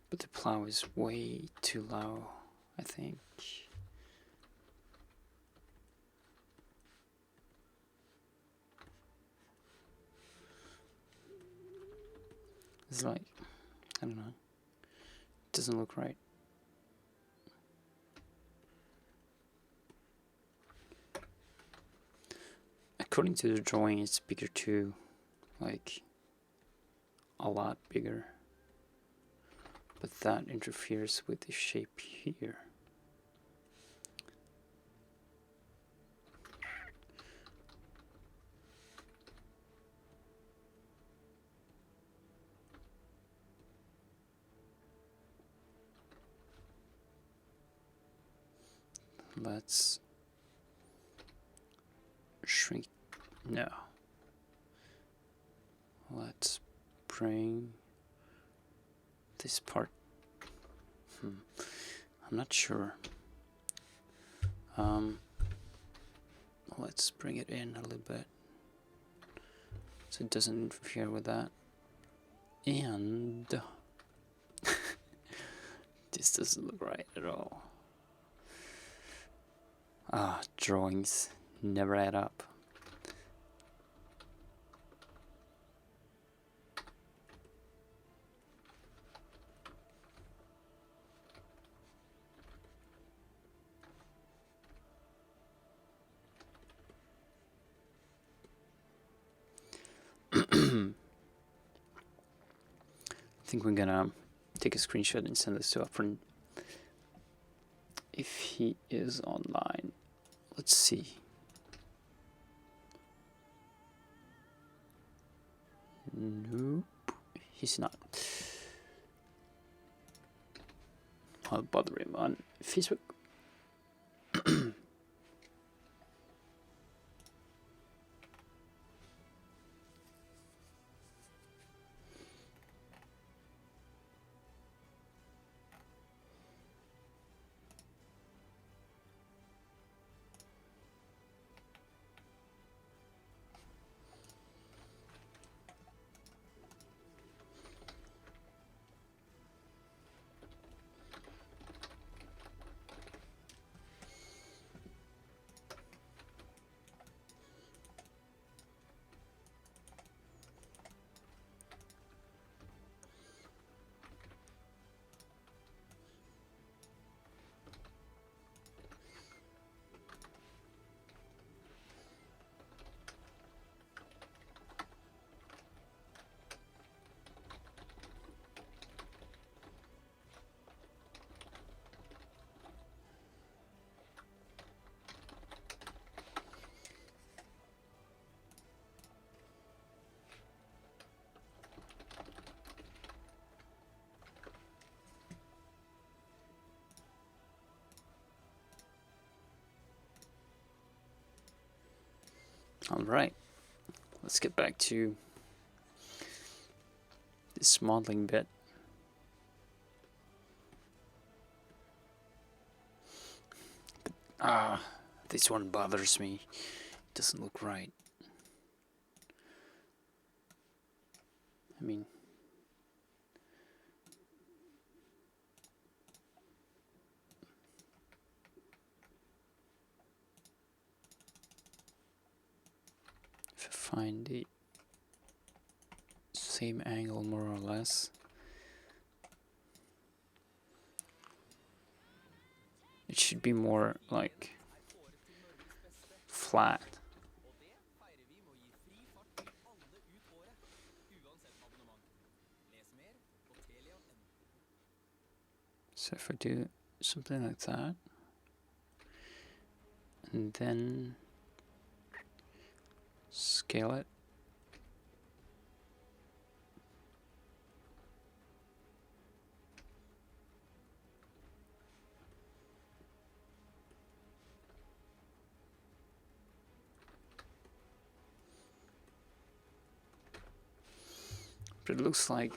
But the plow is way too low, I think. It's like, I don't know. It doesn't look right. according to the drawing, it's bigger too, like a lot bigger. But that interferes with the shape here. Let's shrink. No. Let's bring this part. I'm not sure. Let's bring it in a little bit so it doesn't interfere with that. And this doesn't look right at all. Drawings never add up. I think we're gonna take a screenshot and send this to a friend if he is online. Let's see. Nope, he's not. I'll bother him on Facebook. Alright, let's get back to this modeling bit. This one bothers me. It doesn't look right. I mean, if I find the same angle more or less, it should be more like flat. So if I do something like that, and then scale it, but it looks like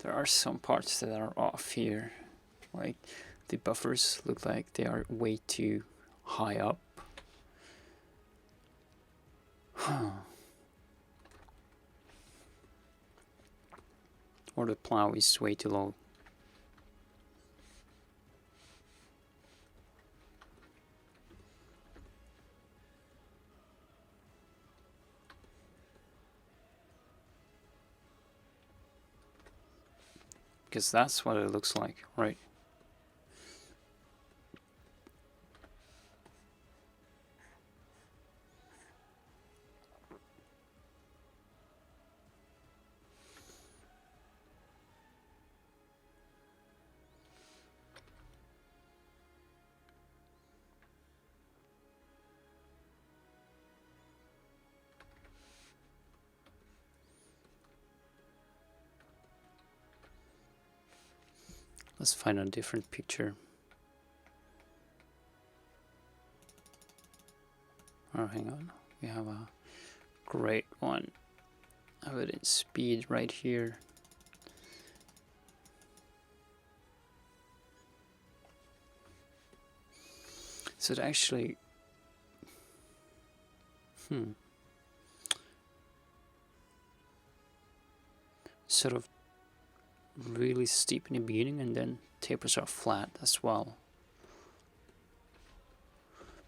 there are some parts that are off here, like the buffers look like they are way too high up. Or the plow is way too low. Because that's what it looks like, right? Let's find a different picture. Oh, hang on. We have a great one. I have it in speed right here. So it actually... sort of really steep in the beginning and then tapers off flat as well.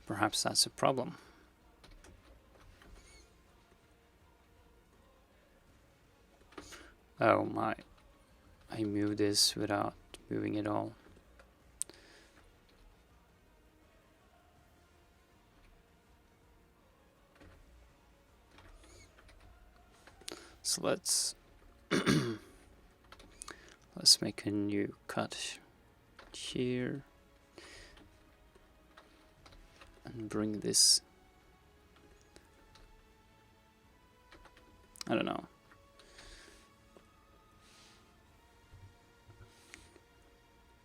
Perhaps that's a problem. Oh my, I moved this without moving it all. So let's let's make a new cut here and bring this, I don't know,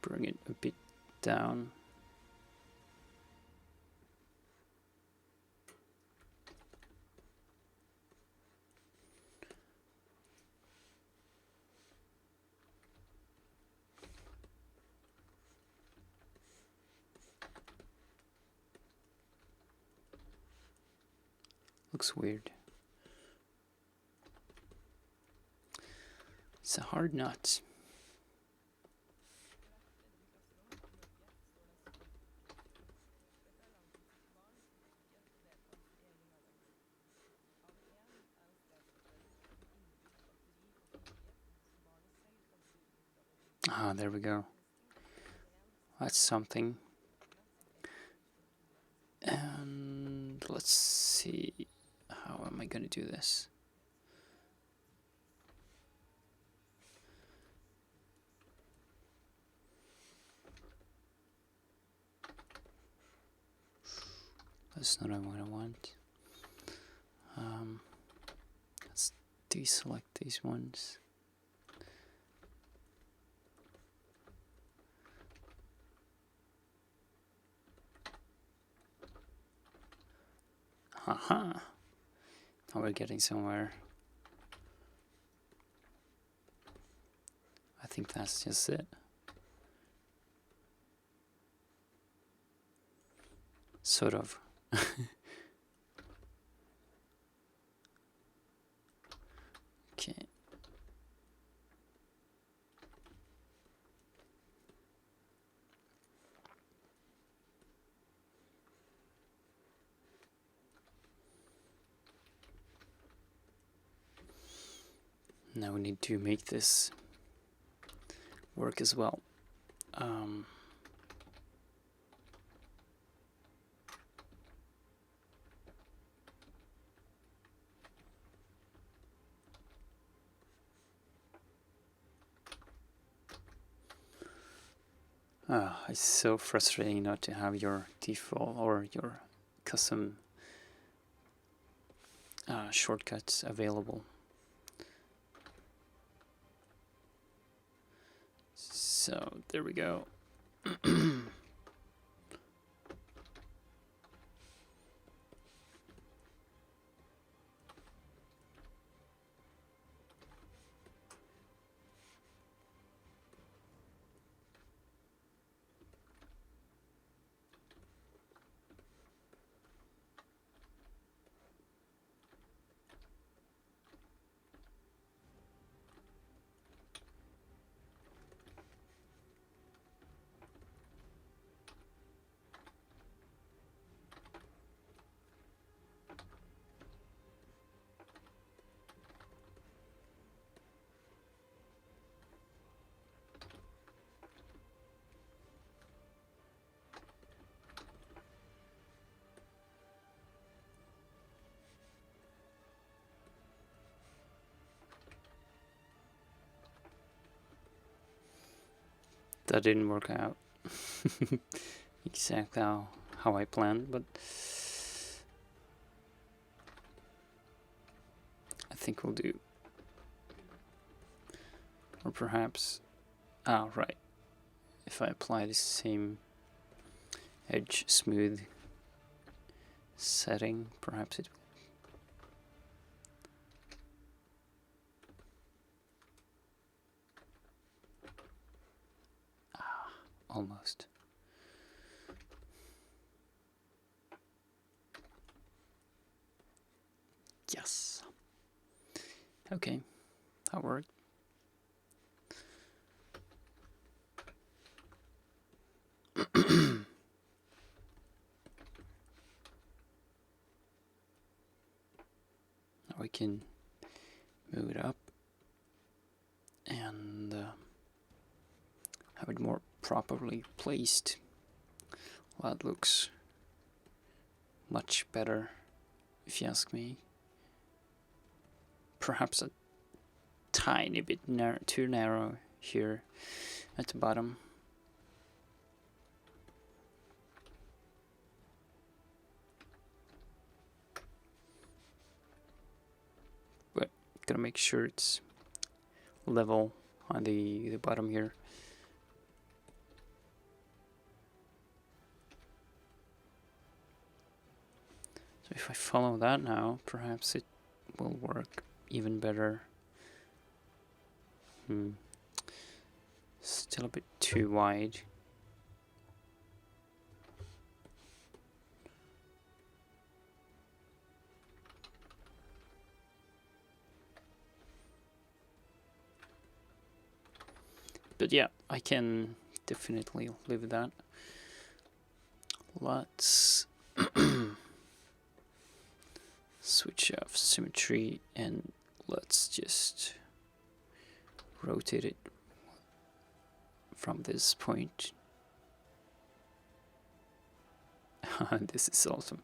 bring it a bit down. Looks weird. It's a hard nut. Ah, there we go. That's something. And let's see, how am I gonna do this? That's not what I want. Let's deselect these ones. Haha. Now we're getting somewhere. I think that's just it. Sort of. Okay. Now we need to make this work as well. It's so frustrating not to have your default or your custom shortcuts available. So there we go. That didn't work out exactly how I planned, but I think we'll do. Or perhaps, right. if I apply the same edge smooth setting, perhaps it almost. Yes. Okay, that worked. Now we can move it up and have it more properly placed. Well, that looks much better, if you ask me. Perhaps a tiny bit too narrow here at the bottom. But gotta make sure it's level on the bottom here. So if I follow that now, perhaps it will work even better. Still a bit too wide. But yeah, I can definitely live with that. Let's switch off symmetry and let's just rotate it from this point. This is awesome.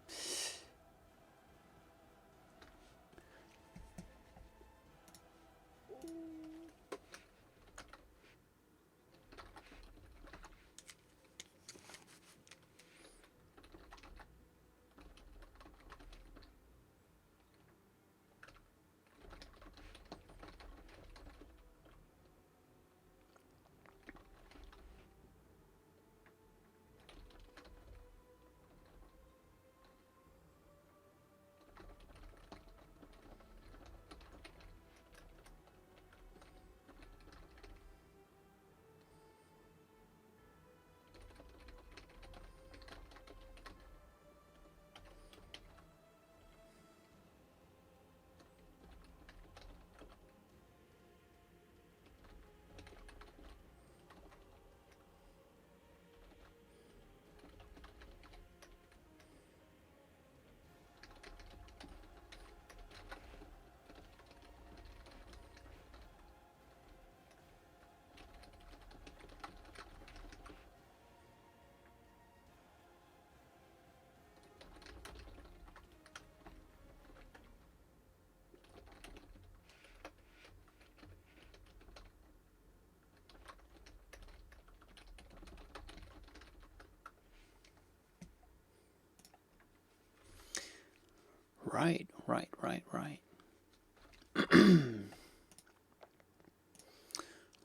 Right.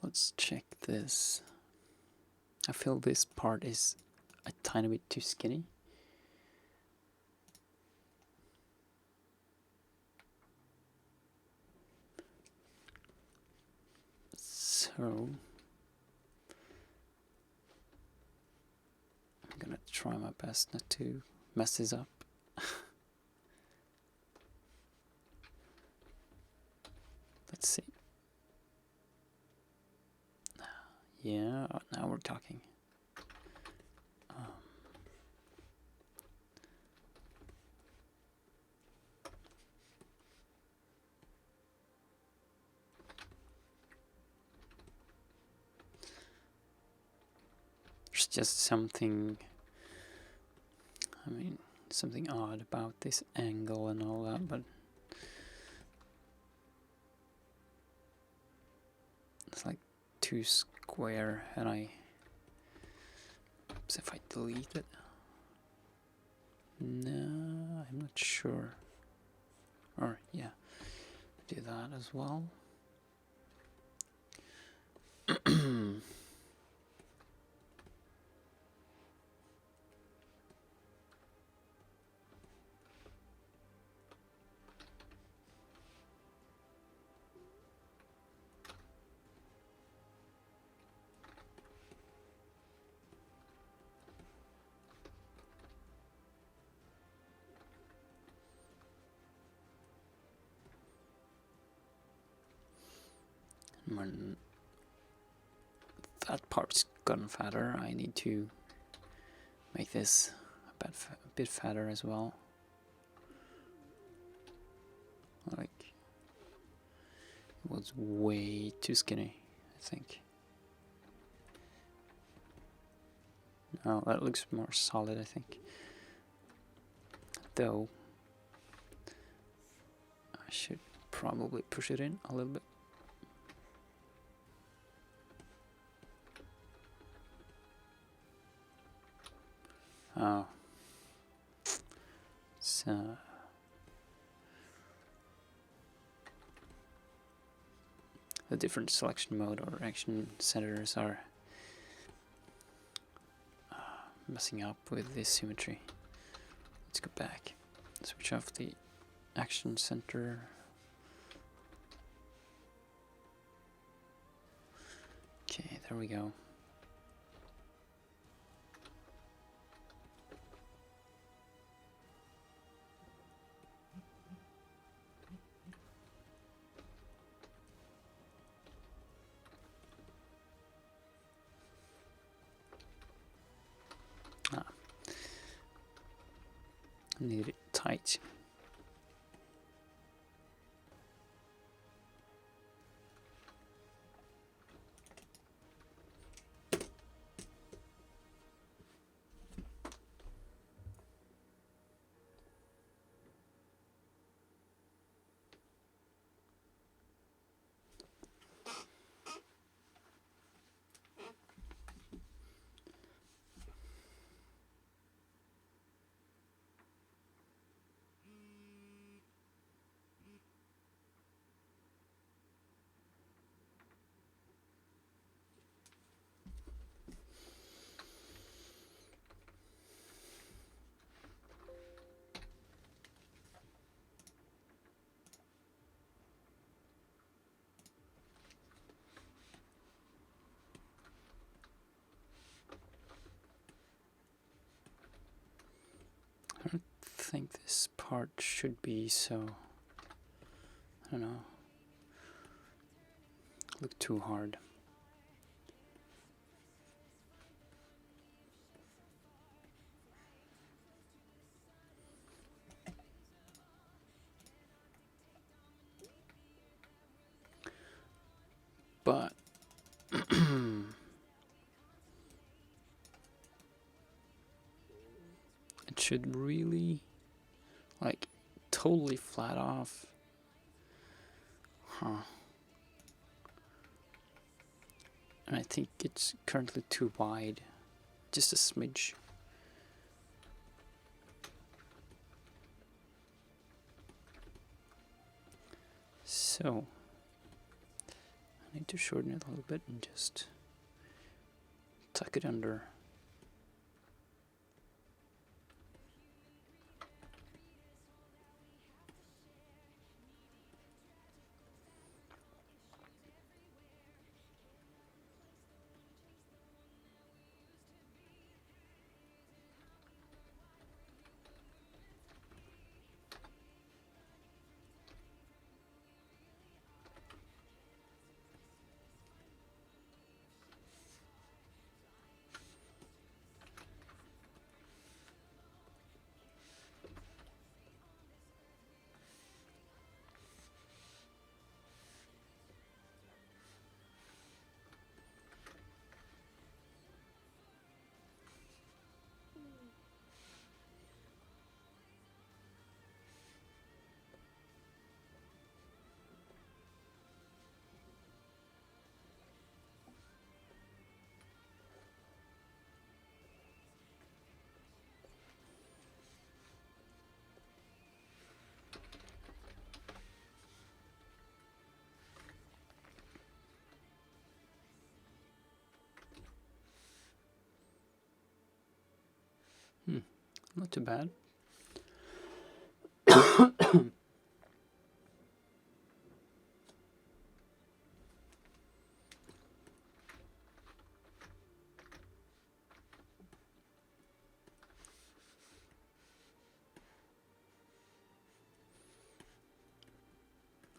Let's check this. I feel this part is a tiny bit too skinny. So I'm gonna try my best not to mess this up. Let's see. Yeah, now we're talking. There's just something, something odd about this angle and all that, but it's like too square, and so if I delete it, no, I'm not sure. Or yeah, do that as well. When that part's gotten fatter, I need to make this a bit fatter as well. Like, it was way too skinny, I think. Oh, that looks more solid, I think. Though, I should probably push it in a little bit. Oh. So... the different selection mode or action centers are messing up with the symmetry. Let's go back. Switch off the action center. Okay, there we go. Need it tight. I don't think this part should be so, I don't know, look too hard. But it should really, like, totally flat off. Huh. And I think it's currently too wide. Just a smidge. So, I need to shorten it a little bit and just tuck it under. Not too bad.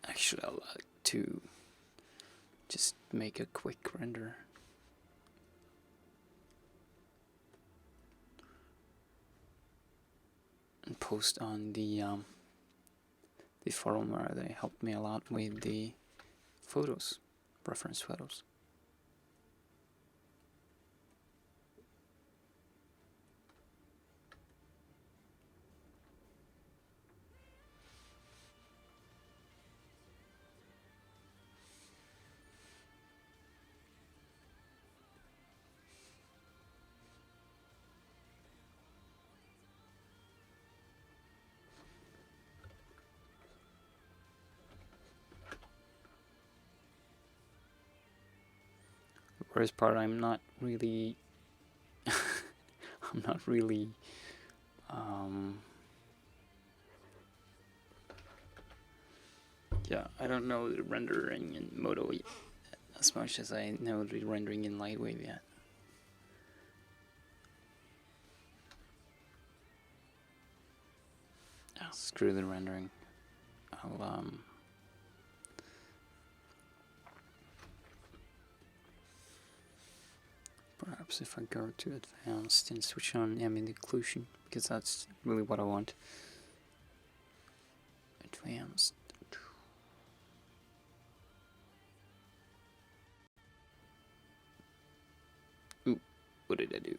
Actually, I like to just make a quick render. And post on the forum where they helped me a lot with the photos, reference photos. The worst part, I'm not really I'm not really yeah, I don't know the rendering in Modo as much as I know the rendering in Lightwave yet. Oh, screw the rendering. I'll perhaps if I go to advanced and switch on ambient occlusion, because that's really what I want. Advanced. Ooh, what did I do?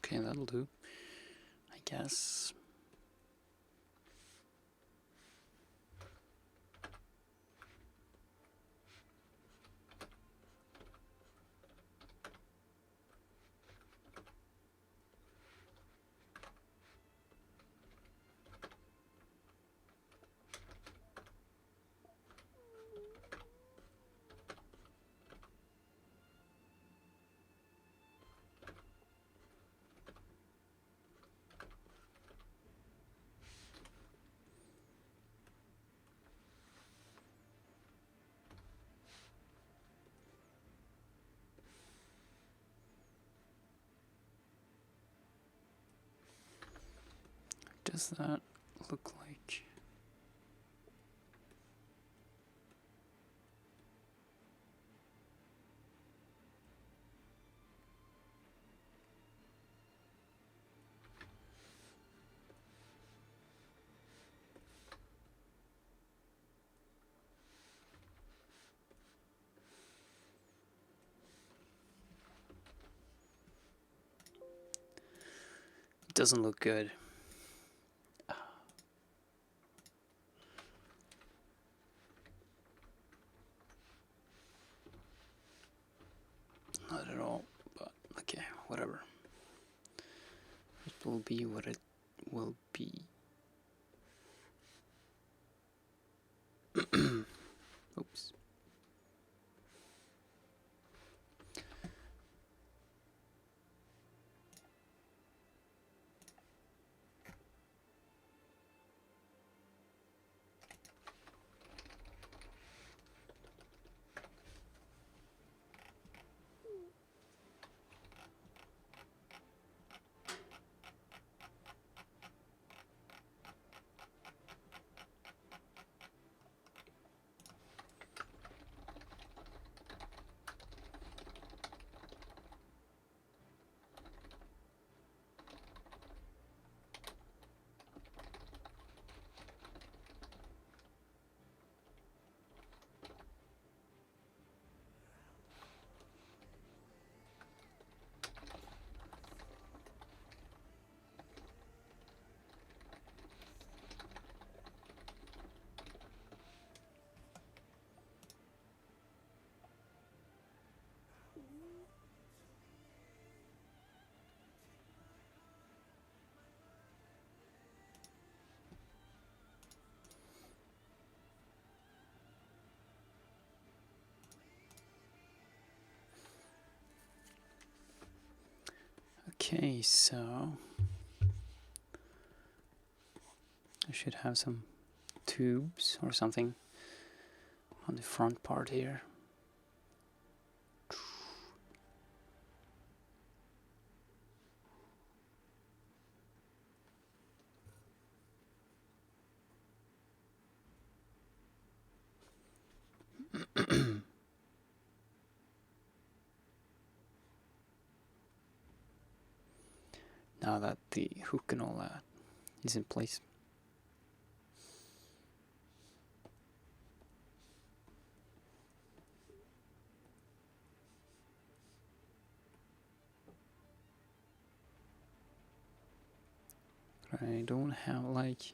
Okay, that'll do, I guess. Does that look like? It doesn't look good. Not at all, but okay, whatever. It will be what it will be. Oops. Okay, so I should have some tubes or something on the front part here. Now that the hook and all that is in place. I don't have like...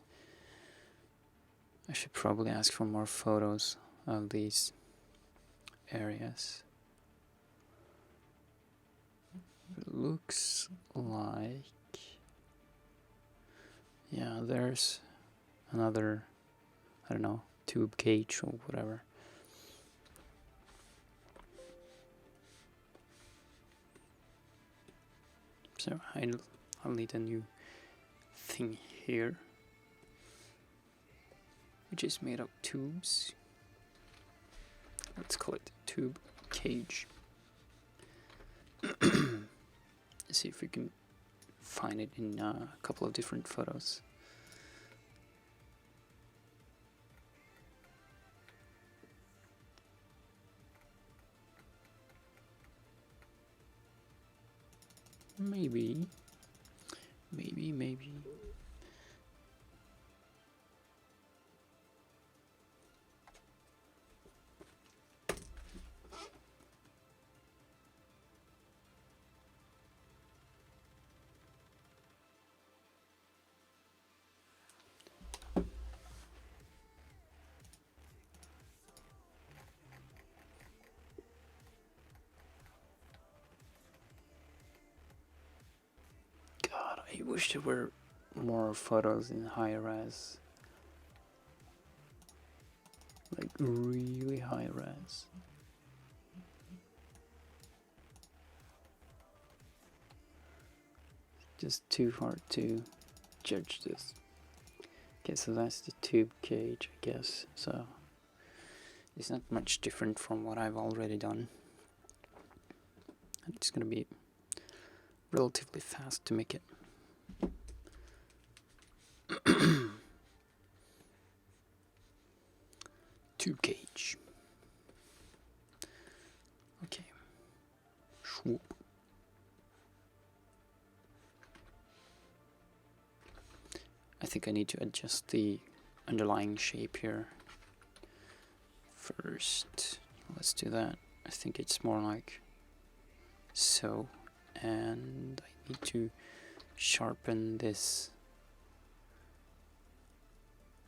I should probably ask for more photos of these areas. It looks like... yeah, there's another, I don't know, tube cage or whatever. So I'll need a new thing here, which is made of tubes. Let's call it tube cage. See if we can find it in a couple of different photos. Maybe. God, I wish there were more photos in high res. Like really high res. Just too hard to judge this. Okay, so that's the tube cage, I guess. So it's not much different from what I've already done. And it's gonna be relatively fast to make it. Tube cage. Okay. Swoop. I think I need to adjust the underlying shape here first. Let's do that. I think it's more like so, and I need to sharpen this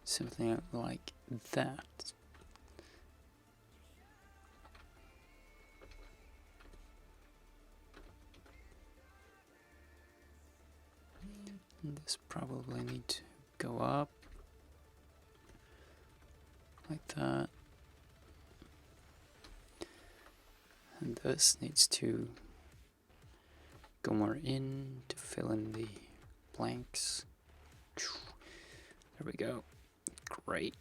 something like that. And this probably need to go up like that, and this needs to go more in to fill in the blanks. There we go. Great.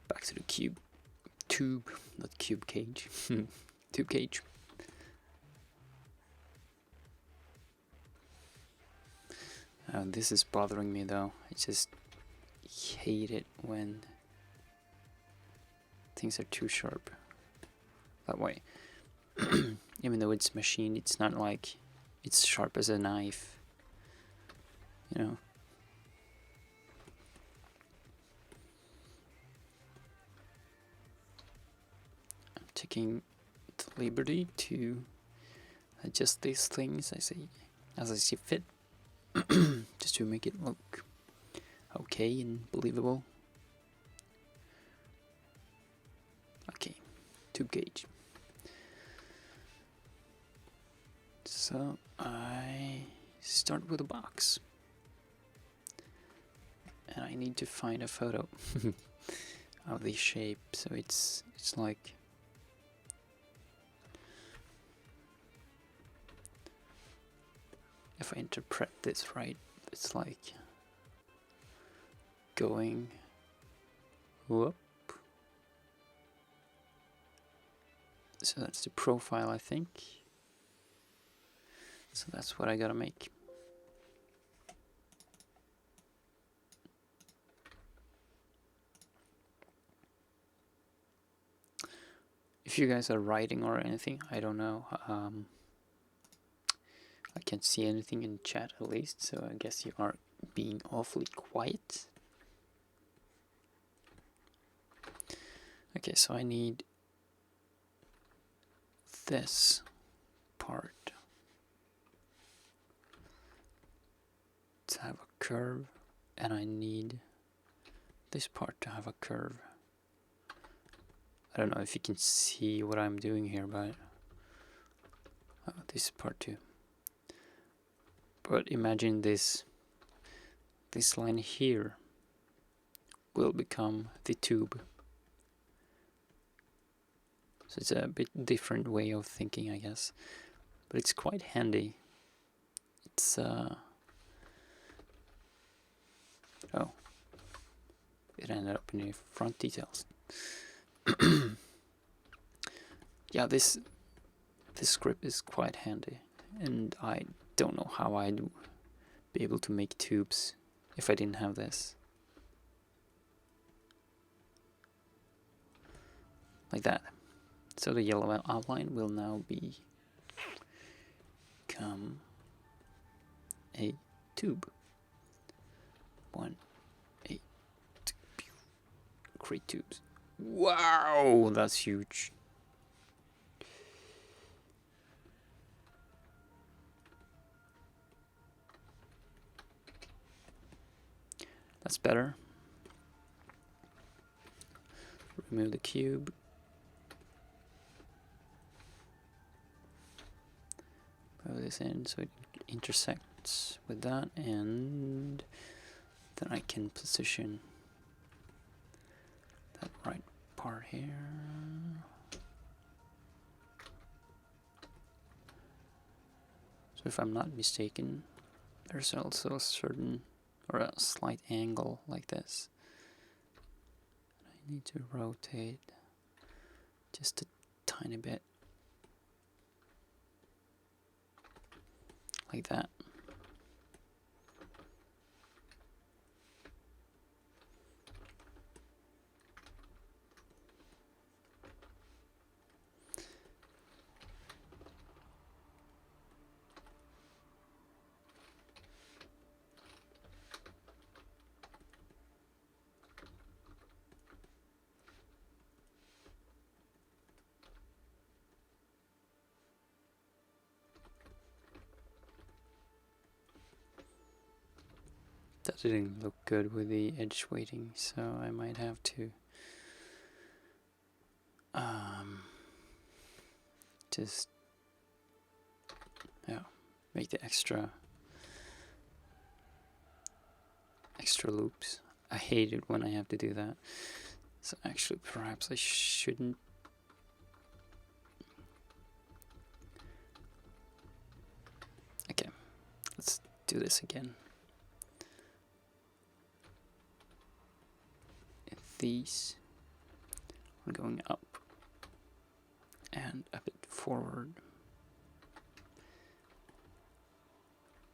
Back to the tube, not cube cage. Tube cage. This is bothering me though. I just hate it when things are too sharp that way. Even though it's machined, it's not like it's sharp as a knife, you know. I'm taking the liberty to adjust these things as I see fit, just to make it look okay and believable. Okay, tube gauge. So I start with a box. and I need to find a photo of the shape, so it's like, if I interpret this right, it's like going whoop. So that's the profile, I think. So that's what I gotta make. If you guys are writing or anything, I don't know. I can't see anything in chat at least, so I guess you are being awfully quiet. Okay, so I need this part to have a curve, and I need this part to have a curve. I don't know if you can see what I'm doing here, but this part too. But imagine this line here will become the tube. So it's a bit different way of thinking, I guess, but it's quite handy. It's oh, it ended up in the front details. Yeah, this script is quite handy, and I don't know how I'd be able to make tubes if I didn't have this. Like that. So the yellow outline will now become a tube. 1, 8, create tubes. Wow, that's huge. That's better. Remove the cube. Put this in so it intersects with that, and then I can position that right part here. So if I'm not mistaken, there's also a certain or a slight angle like this. I need to rotate just a tiny bit, like that. That didn't look good with the edge weighting, so I might have to just make the extra loops. I hate it when I have to do that. So actually, perhaps I shouldn't. Okay, let's do this again. These are going up and a bit forward,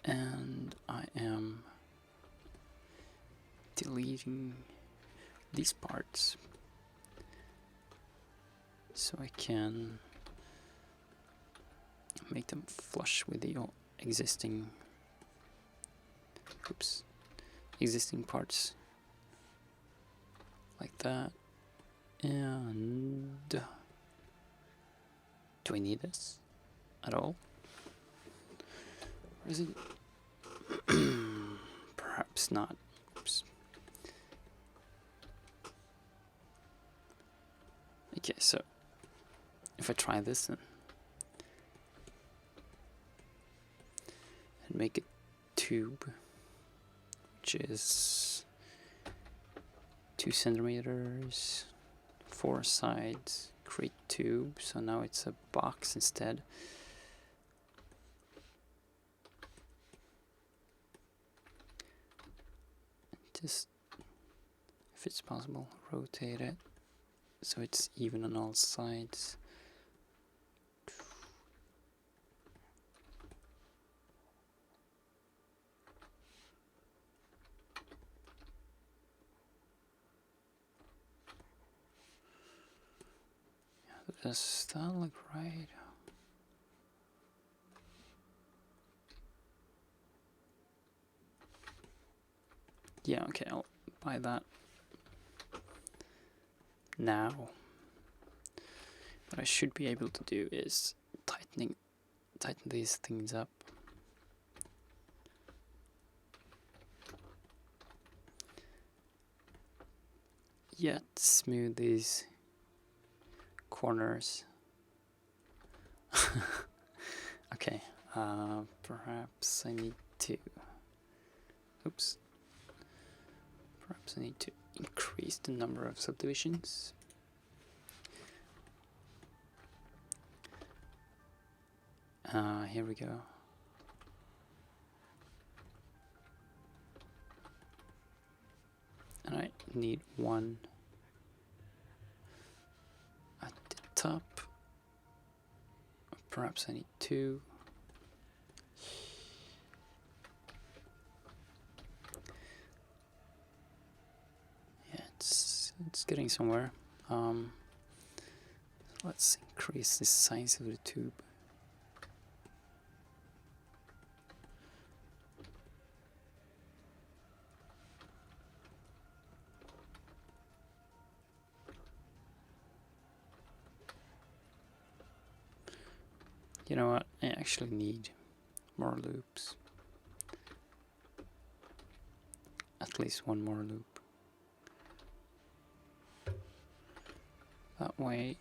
and I am deleting these parts so I can make them flush with the existing parts, like that. And do I need this at all? Or is it? Perhaps not. Oops. Okay, so if I try this and make a tube, which is 2 centimeters, 4 sides, create tube, so now it's a box instead. Just, if it's possible, rotate it so it's even on all sides. Does that look right? Yeah, okay, I'll buy that now. What I should be able to do is tighten these things up. Yet smooth these corners. Okay, perhaps I need to. Oops. Perhaps I need to increase the number of subdivisions. Here we go. And I need one at the top. Perhaps I need two. Yeah, it's getting somewhere. Let's increase the size of the tube. You know what? I actually need more loops. At least one more loop. That way.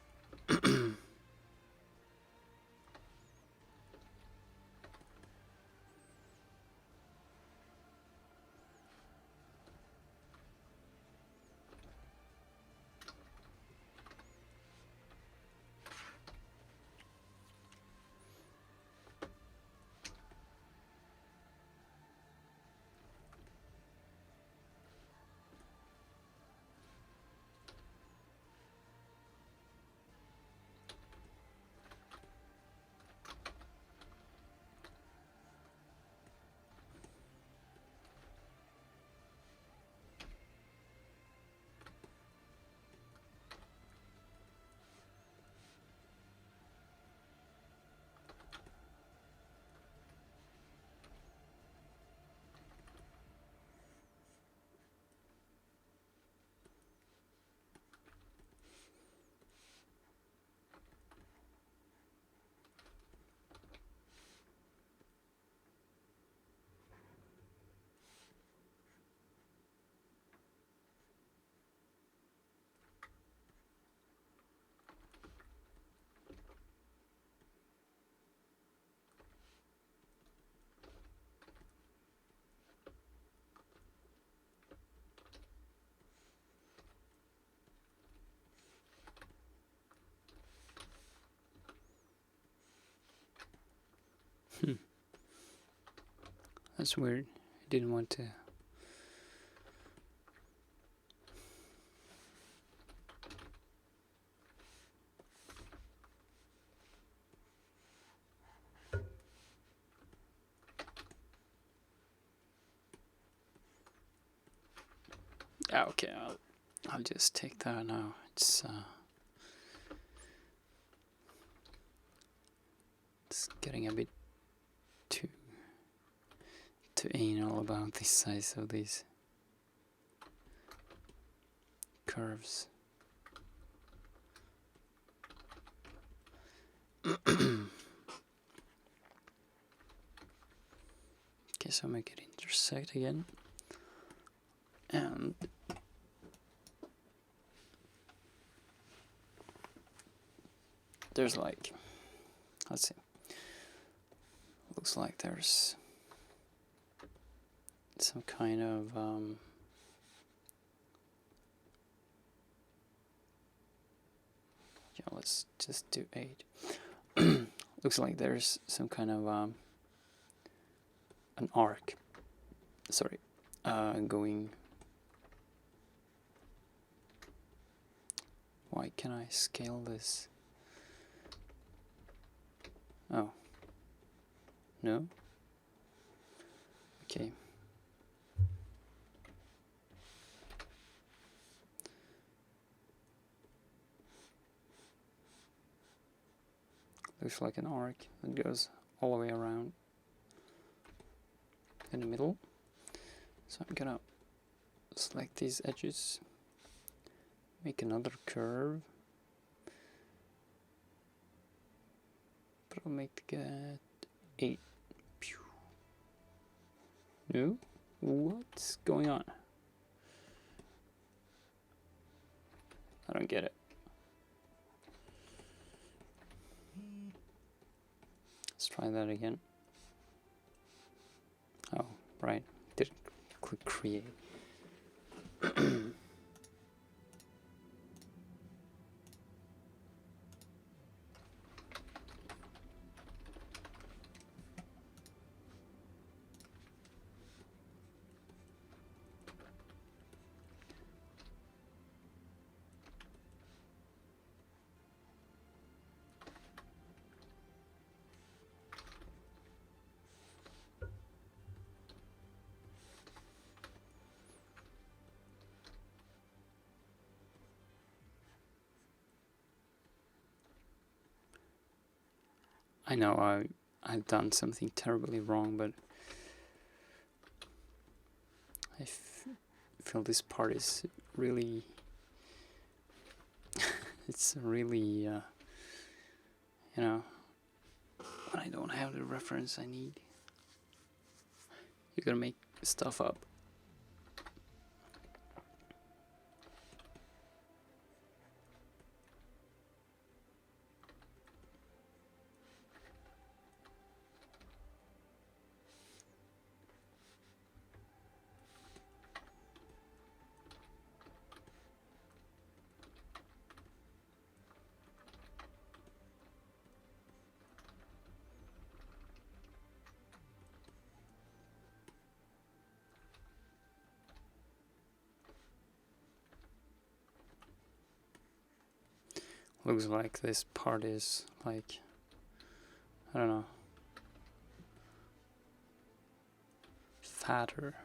That's weird. I didn't want to. Okay, I'll just take that now. It's getting a bit too anal about the size of these curves. Okay, so make it intersect again. And there's like, let's see, looks like there's some kind of Yeah, let's just do 8. Looks like there's some kind of an arc. Sorry, going. Why can I scale this? Oh. No? Okay. Looks like an arc that goes all the way around in the middle. So I'm gonna select these edges, make another curve, but I'll make it 8. Pew. No? What's going on? I don't get it. Let's try that again. Oh, right. Didn't click create. I know I've done something terribly wrong, but I feel this part is really it's really you know, when I don't have the reference I need, you're gonna make stuff up. Looks like this part is like, I don't know, fatter.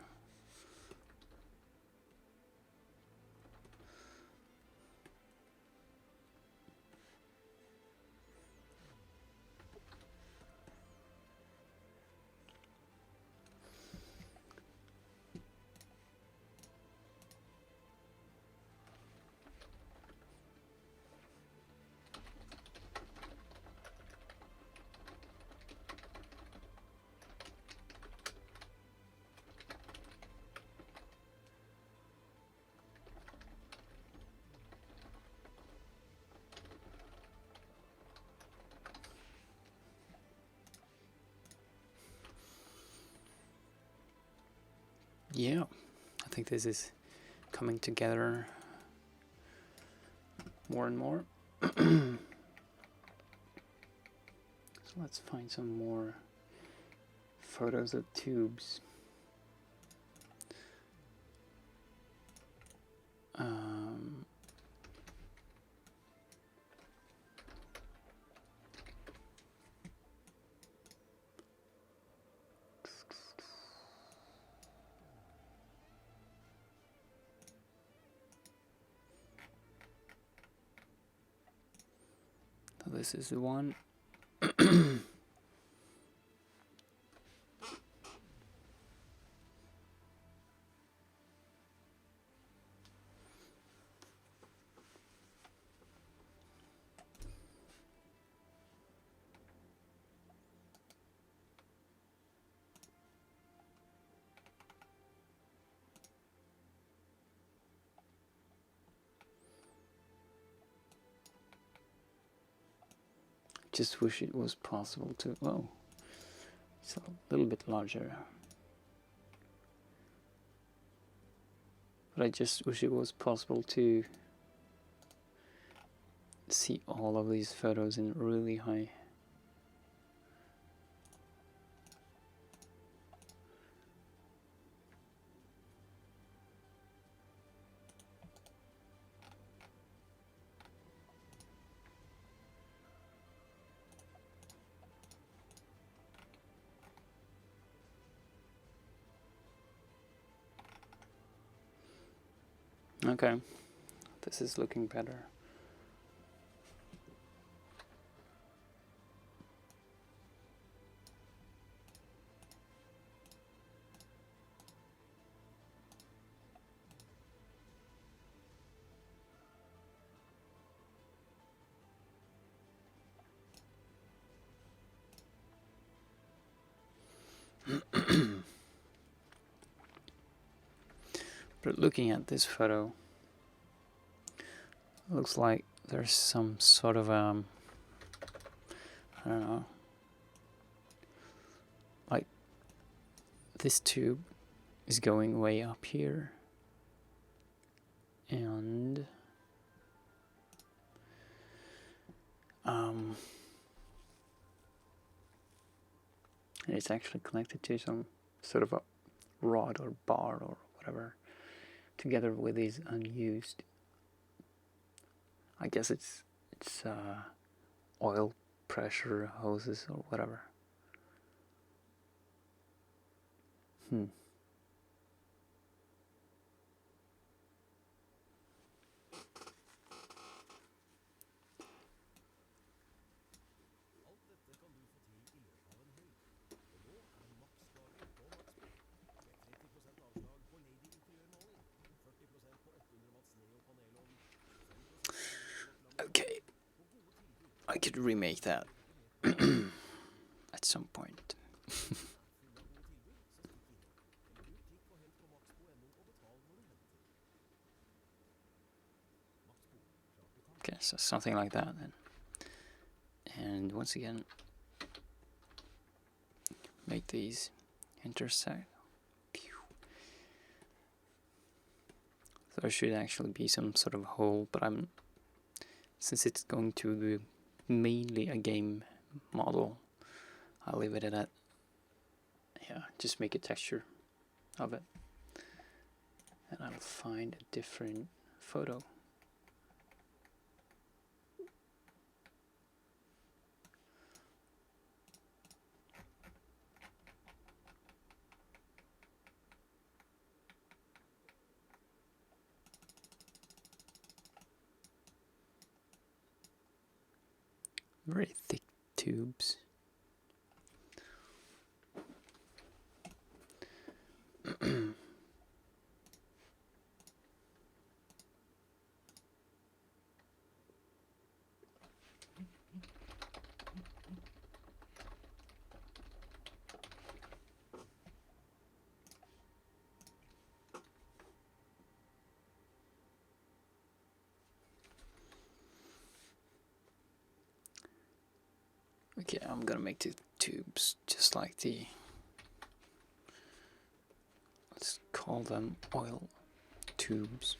Yeah, I think this is coming together more and more. So let's find some more photos of tubes. So this is the one. Just wish it was possible to, oh, it's a little bit larger. But I just wish it was possible to see all of these photos in really high. Okay, this is looking better. But looking at this photo, looks like there's some sort of I don't know, like this tube is going way up here, and it's actually connected to some sort of a rod or bar or whatever, together with these unused, I guess it's oil pressure hoses or whatever. Okay, I could remake that at some point. Okay, so something like that then. And once again, make these intersect. So there should actually be some sort of hole, but since it's going to be mainly a game model, I'll leave it at that. Yeah, just make a texture of it. And I'll find a different photo. Very thick tubes. Okay, I'm gonna make the tubes just like let's call them oil tubes.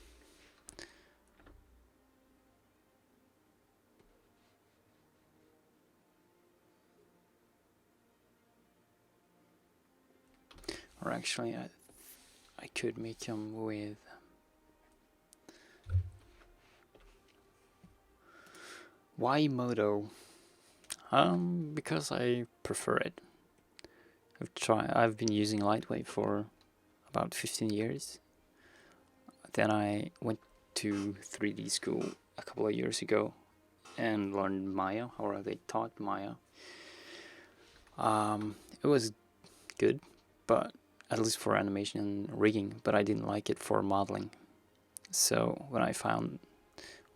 Or actually, I could make them with why Moto? Because I prefer it. I've been using Lightwave for about 15 years. Then I went to 3D school a couple of years ago and learned Maya, or they taught Maya. It was good, but at least for animation and rigging, but I didn't like it for modeling. So when I found,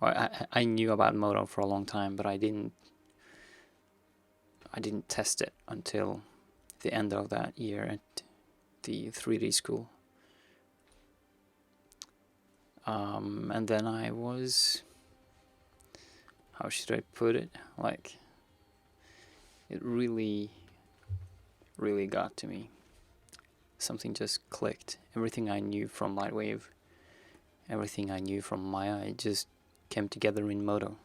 I knew about Moto for a long time, but I didn't test it until the end of that year at the 3D school. And then I was, how should I put it? Like, it really got to me. Something just clicked. Everything I knew from Lightwave, everything I knew from Maya, it just came together in Moto.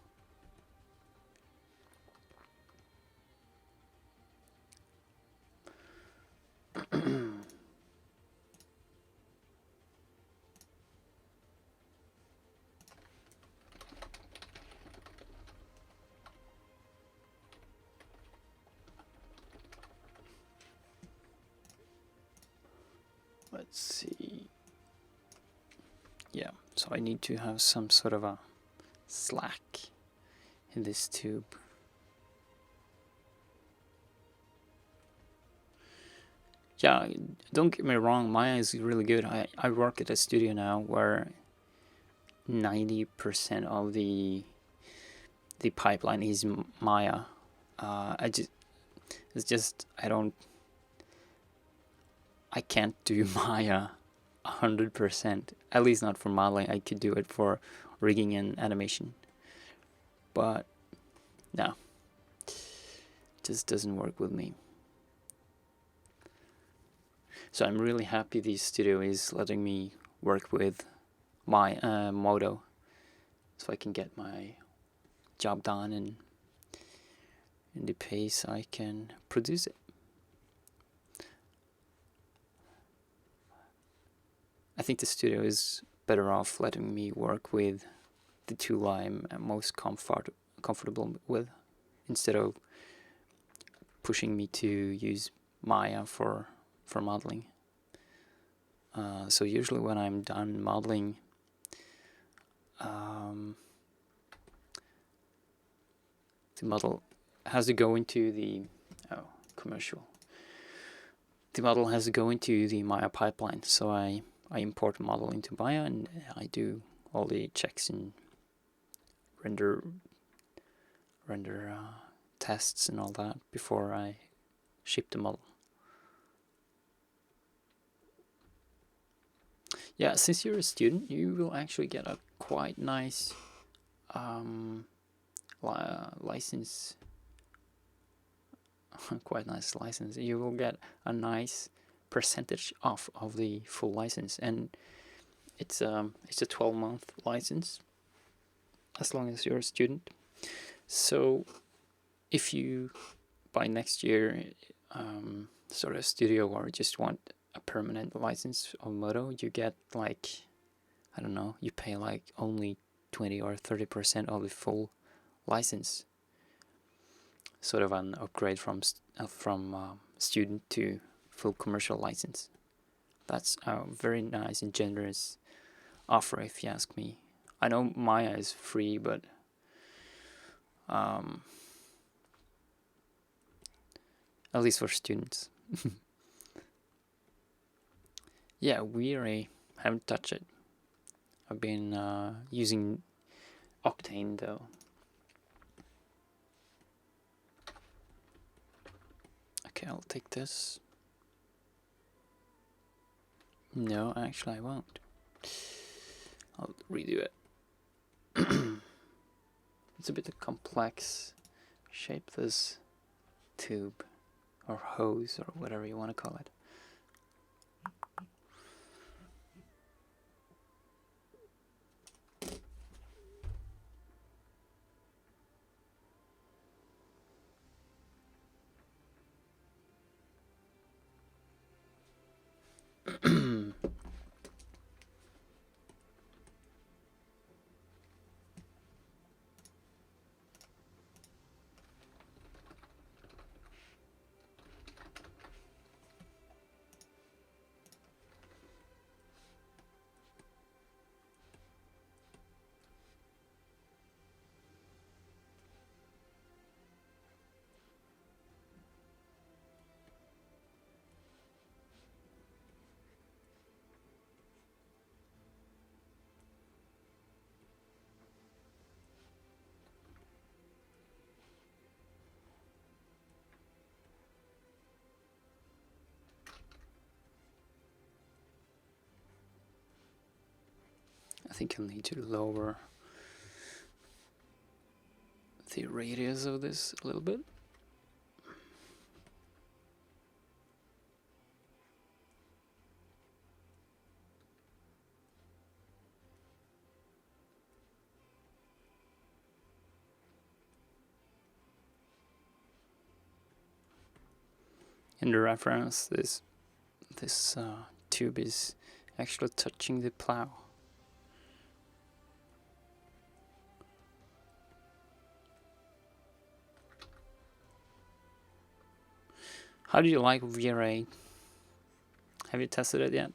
let's see. Yeah, so I need to have some sort of a slack in this tube. Yeah, don't get me wrong, Maya is really good. I work at a studio now where 90% of the pipeline is Maya. I can't do Maya 100%. At least not for modeling. I could do it for rigging and animation, but no, just doesn't work with me. So I'm really happy the studio is letting me work with my Modo, so I can get my job done and in the pace I can produce it. I think the studio is better off letting me work with the tool I'm most comfortable with, instead of pushing me to use Maya for modeling. So usually when I'm done modeling, the model has to go into the commercial. The model has to go into the Maya pipeline, so I import the model into Maya and I do all the checks and render tests and all that before I ship the model. Yeah, since you're a student, you will actually get a quite nice license. Quite nice license. You will get a nice percentage off of the full license, and it's a 12-month license as long as you're a student. So if you by next year start a studio or just want a permanent license of Modo, you get like, I don't know, you pay like only 20 or 30% of the full license. Sort of an upgrade from student to full commercial license. That's a very nice and generous offer, if you ask me. I know Maya is free, but at least for students. Yeah, I haven't touched it. I've been using Octane though. Okay, I'll take this. No, actually I won't. I'll redo it. It's a bit of complex shape, this tube or hose or whatever you want to call it. I think I'll need to lower the radius of this a little bit. In the reference, this tube is actually touching the plow. How do you like VR8? Have you tested it yet?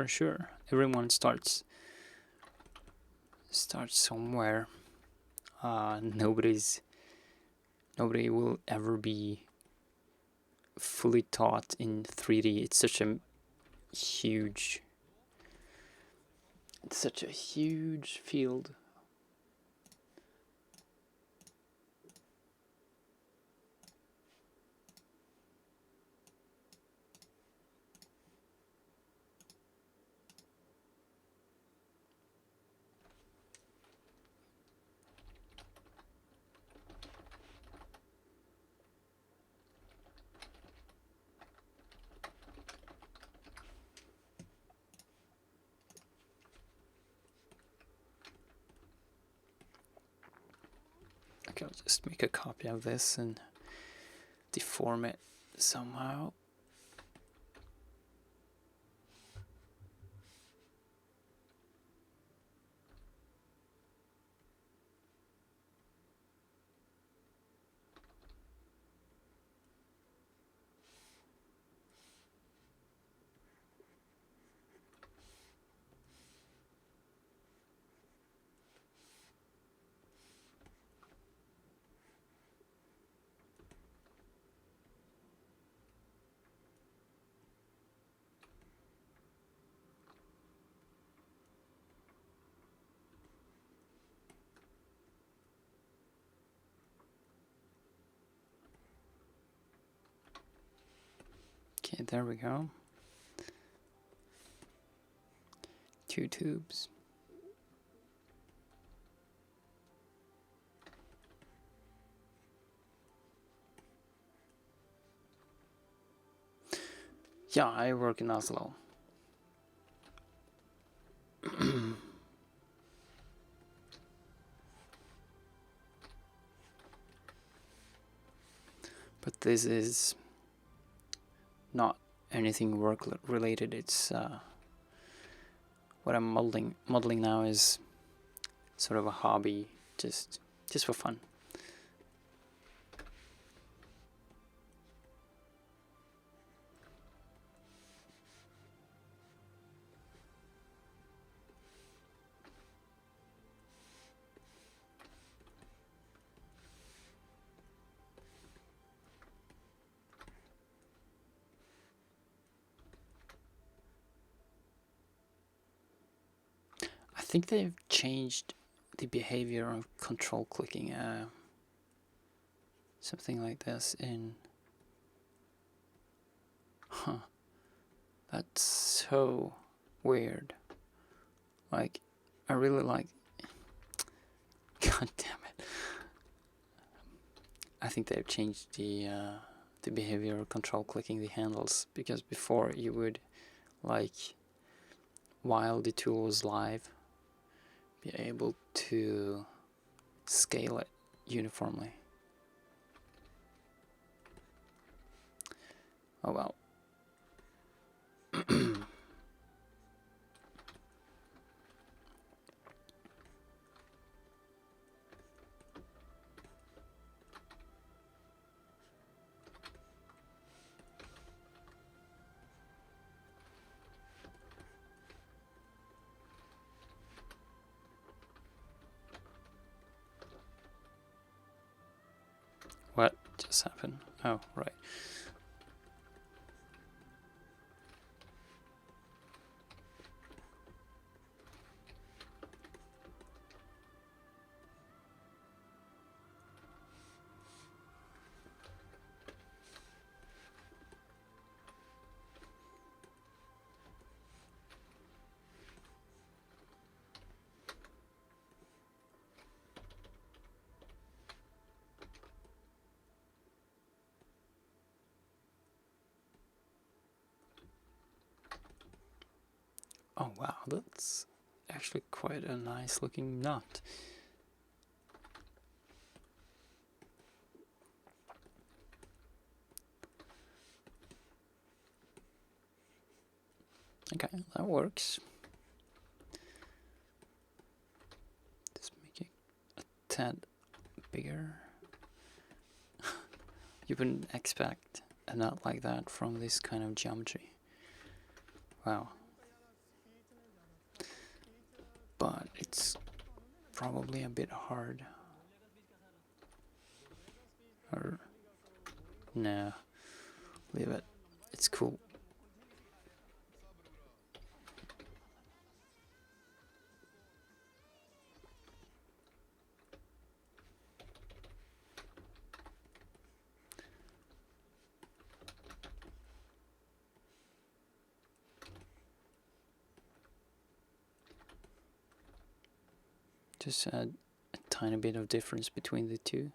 Sure. Everyone starts somewhere. Nobody will ever be fully taught in 3D. It's such a huge field. Okay, I'll just make a copy of this and deform it somehow. Okay, there we go. 2 tubes. Yeah, I work in Oslo. But this is not anything work related. It's what I'm modeling now is sort of a hobby, just for fun. I think they've changed the behavior of control clicking. Something like this in... Huh. That's so weird. Like, I really like... God damn it. I think they've changed the behavior of control clicking the handles, because before you would, like, while the tool was live, be able to scale it uniformly. Oh well. What just happened? Oh, right. Oh wow, that's actually quite a nice looking nut. Okay, that works. Just make it a tad bigger. You wouldn't expect a nut like that from this kind of geometry. Wow. probably a bit hard. Or no, leave it. It's cool. Just add a tiny bit of difference between the two.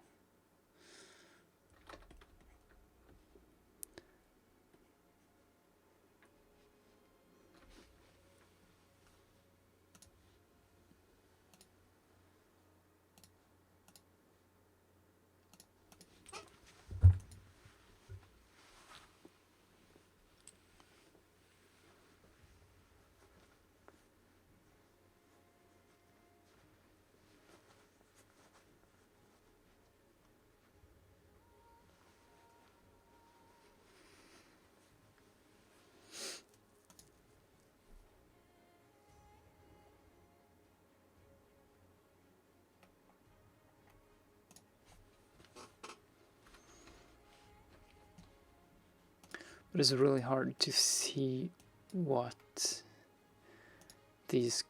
But it's really hard to see what these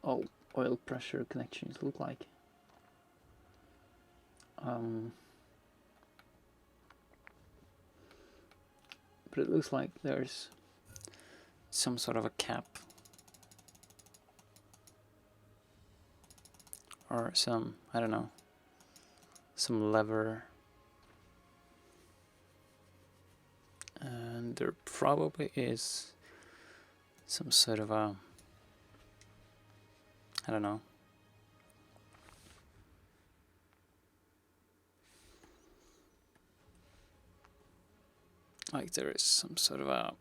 oil pressure connections look like. But it looks like there's some sort of a cap or some, I don't know, some lever. And there probably is some sort of a, I don't know, like there is some sort of a,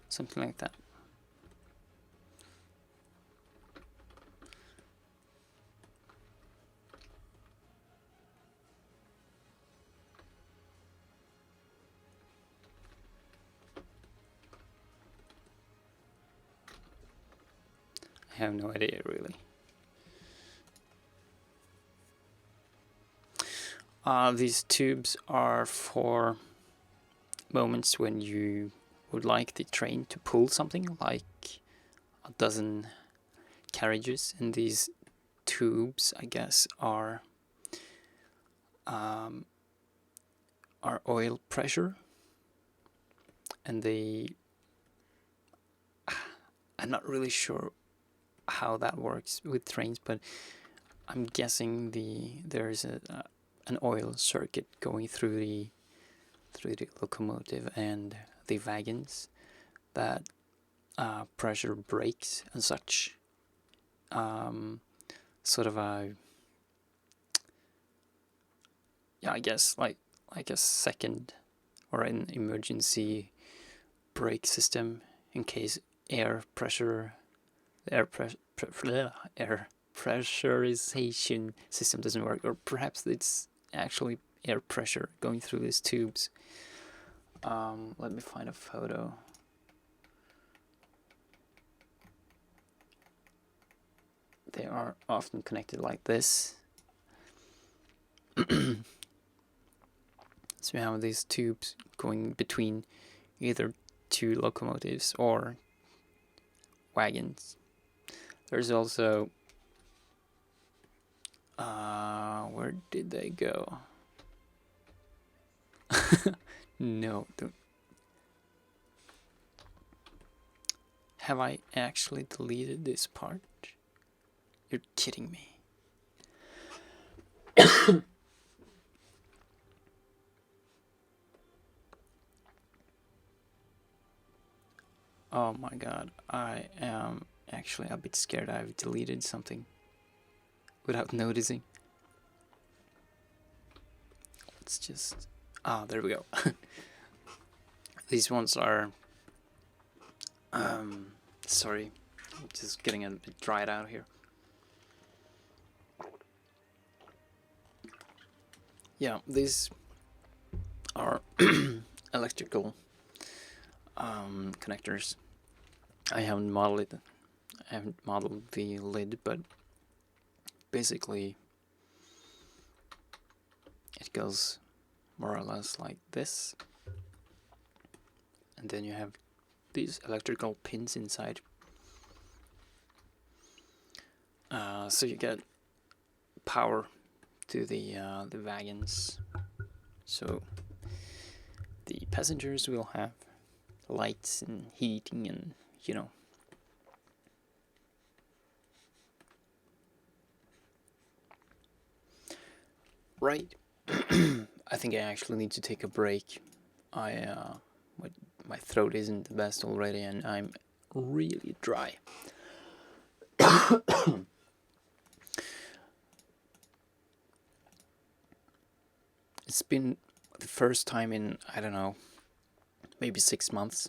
something like that. I have no idea really. These tubes are for moments when you would like the train to pull something, like a dozen carriages, and these tubes, I guess, are oil pressure, and I'm not really sure how that works with trains, but I'm guessing there's an oil circuit going through the locomotive and the wagons that pressure brakes and such. Sort of a, yeah, I guess like a second or an emergency brake system in case air pressurization system doesn't work, or perhaps it's actually air pressure going through these tubes. Let me find a photo. They are often connected like this. So we have these tubes going between either two locomotives or wagons. There's also, where did they go? No, don't. Have I actually deleted this part? You're kidding me. Oh my god, I am actually a bit scared I've deleted something without noticing. Let's just... there we go. These ones are... sorry, I'm just getting a bit dried out here. Yeah, these are electrical connectors I haven't modeled it. I haven't modeled the lid, but basically it goes more or less like this, and then you have these electrical pins inside. So you get power to the wagons. So the passengers will have lights and heating and, you know. Right. I think I actually need to take a break. My throat isn't the best already, and I'm really dry. It's been the first time in, I don't know, maybe 6 months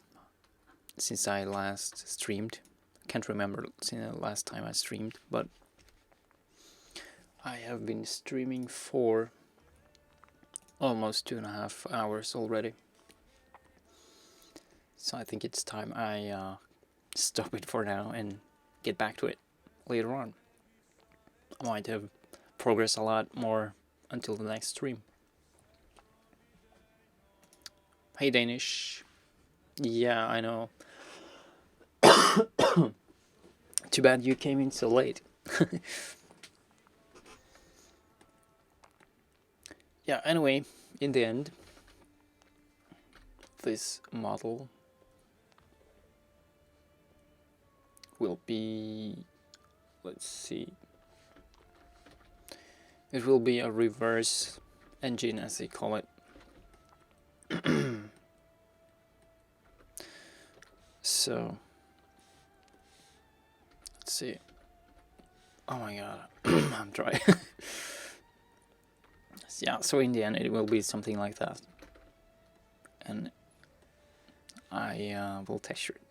since I last streamed. I can't remember since the last time I streamed, but I have been streaming for almost 2.5 hours already. So I think it's time I stop it for now and get back to it later on. I might have progressed a lot more until the next stream. Hey Danish. Yeah, I know. Too bad you came in so late. Yeah, anyway, in the end, this model will be, let's see, it will be a reverse engine, as they call it. So let's see. Oh my god, I'm dry. Yeah, so in the end it will be something like that, and I will texture it.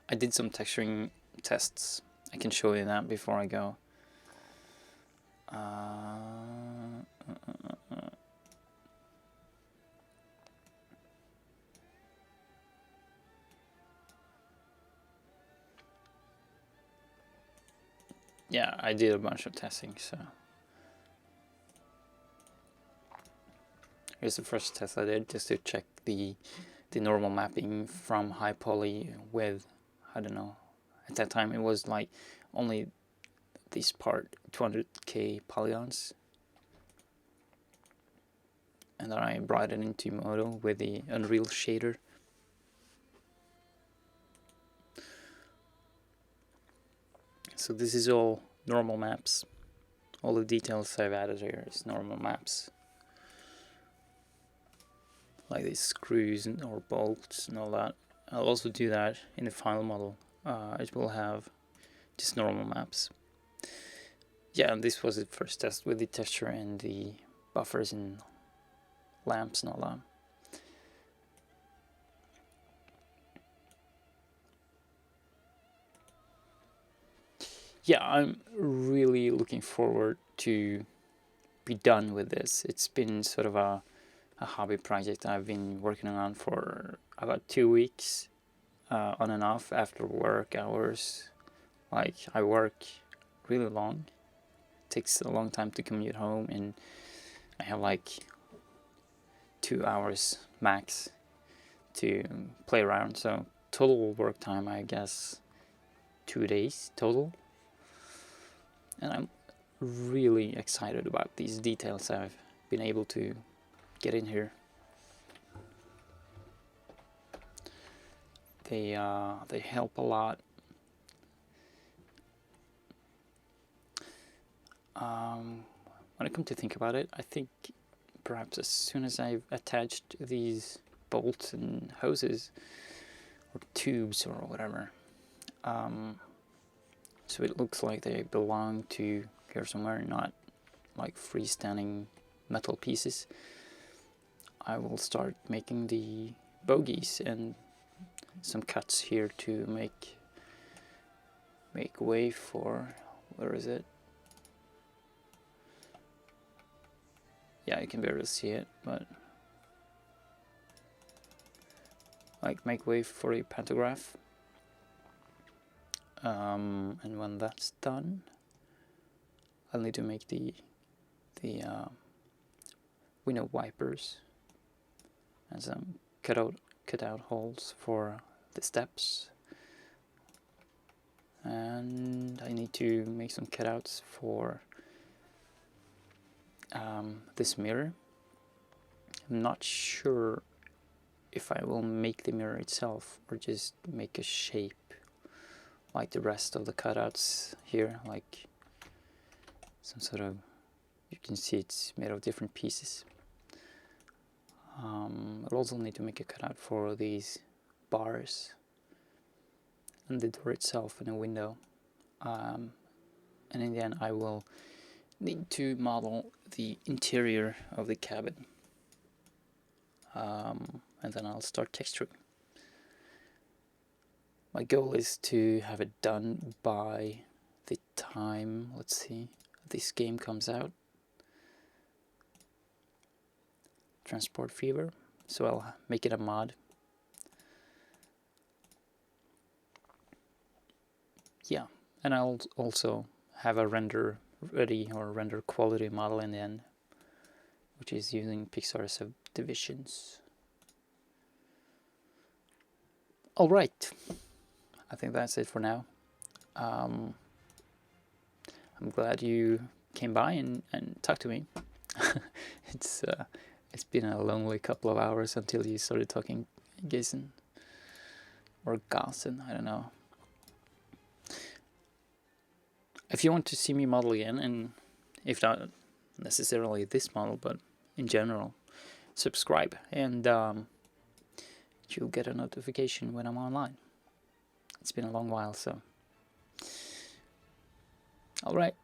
I did some texturing tests. I can show you that before I go. Yeah, I did a bunch of testing, so here's the first test I did, just to check the normal mapping from high poly with, I don't know, at that time it was like only this part, 200k polygons, and then I brought it into Modo with the Unreal shader. So this is all normal maps. All the details I've added here is normal maps, like these screws or bolts and all that. I'll also do that in the final model. It will have just normal maps. Yeah, and this was the first test with the texture and the buffers and lamps and all that. Yeah, I'm really looking forward to be done with this. It's been sort of a hobby project I've been working on for about 2 weeks, on and off after work hours. Like, I work really long. It takes a long time to commute home, and I have like 2 hours max to play around. So total work time, I guess, 2 days total. And I'm really excited about these details I've been able to get in here. They help a lot. When I come to think about it, I think perhaps as soon as I've attached these bolts and hoses or tubes or whatever, so it looks like they belong to here somewhere, not like freestanding metal pieces, I will start making the bogies and some cuts here to make way for, where is it? Yeah, you can barely see it, but like make way for a pantograph and when that's done, I'll need to make the window wipers and some cutout holes for the steps, and I need to make some cutouts for this mirror. I'm not sure if I will make the mirror itself or just make a shape like the rest of the cutouts here, like some sort of, you can see it's made of different pieces. I'll also need to make a cutout for these bars and the door itself and a window, and in the end I will need to model the interior of the cabin, and then I'll start texturing. My goal is to have it done by the time, let's see, this game comes out, Transport Fever, so I'll make it a mod. Yeah, and I'll also have a render ready or render quality model in the end, which is using Pixar subdivisions. Alright, I think that's it for now. I'm glad you came by and talked to me. It's been a lonely couple of hours until you started talking Gassen or Gassen, I don't know. If you want to see me model again, and if not necessarily this model, but in general, subscribe, and you'll get a notification when I'm online. It's been a long while, so. Alright,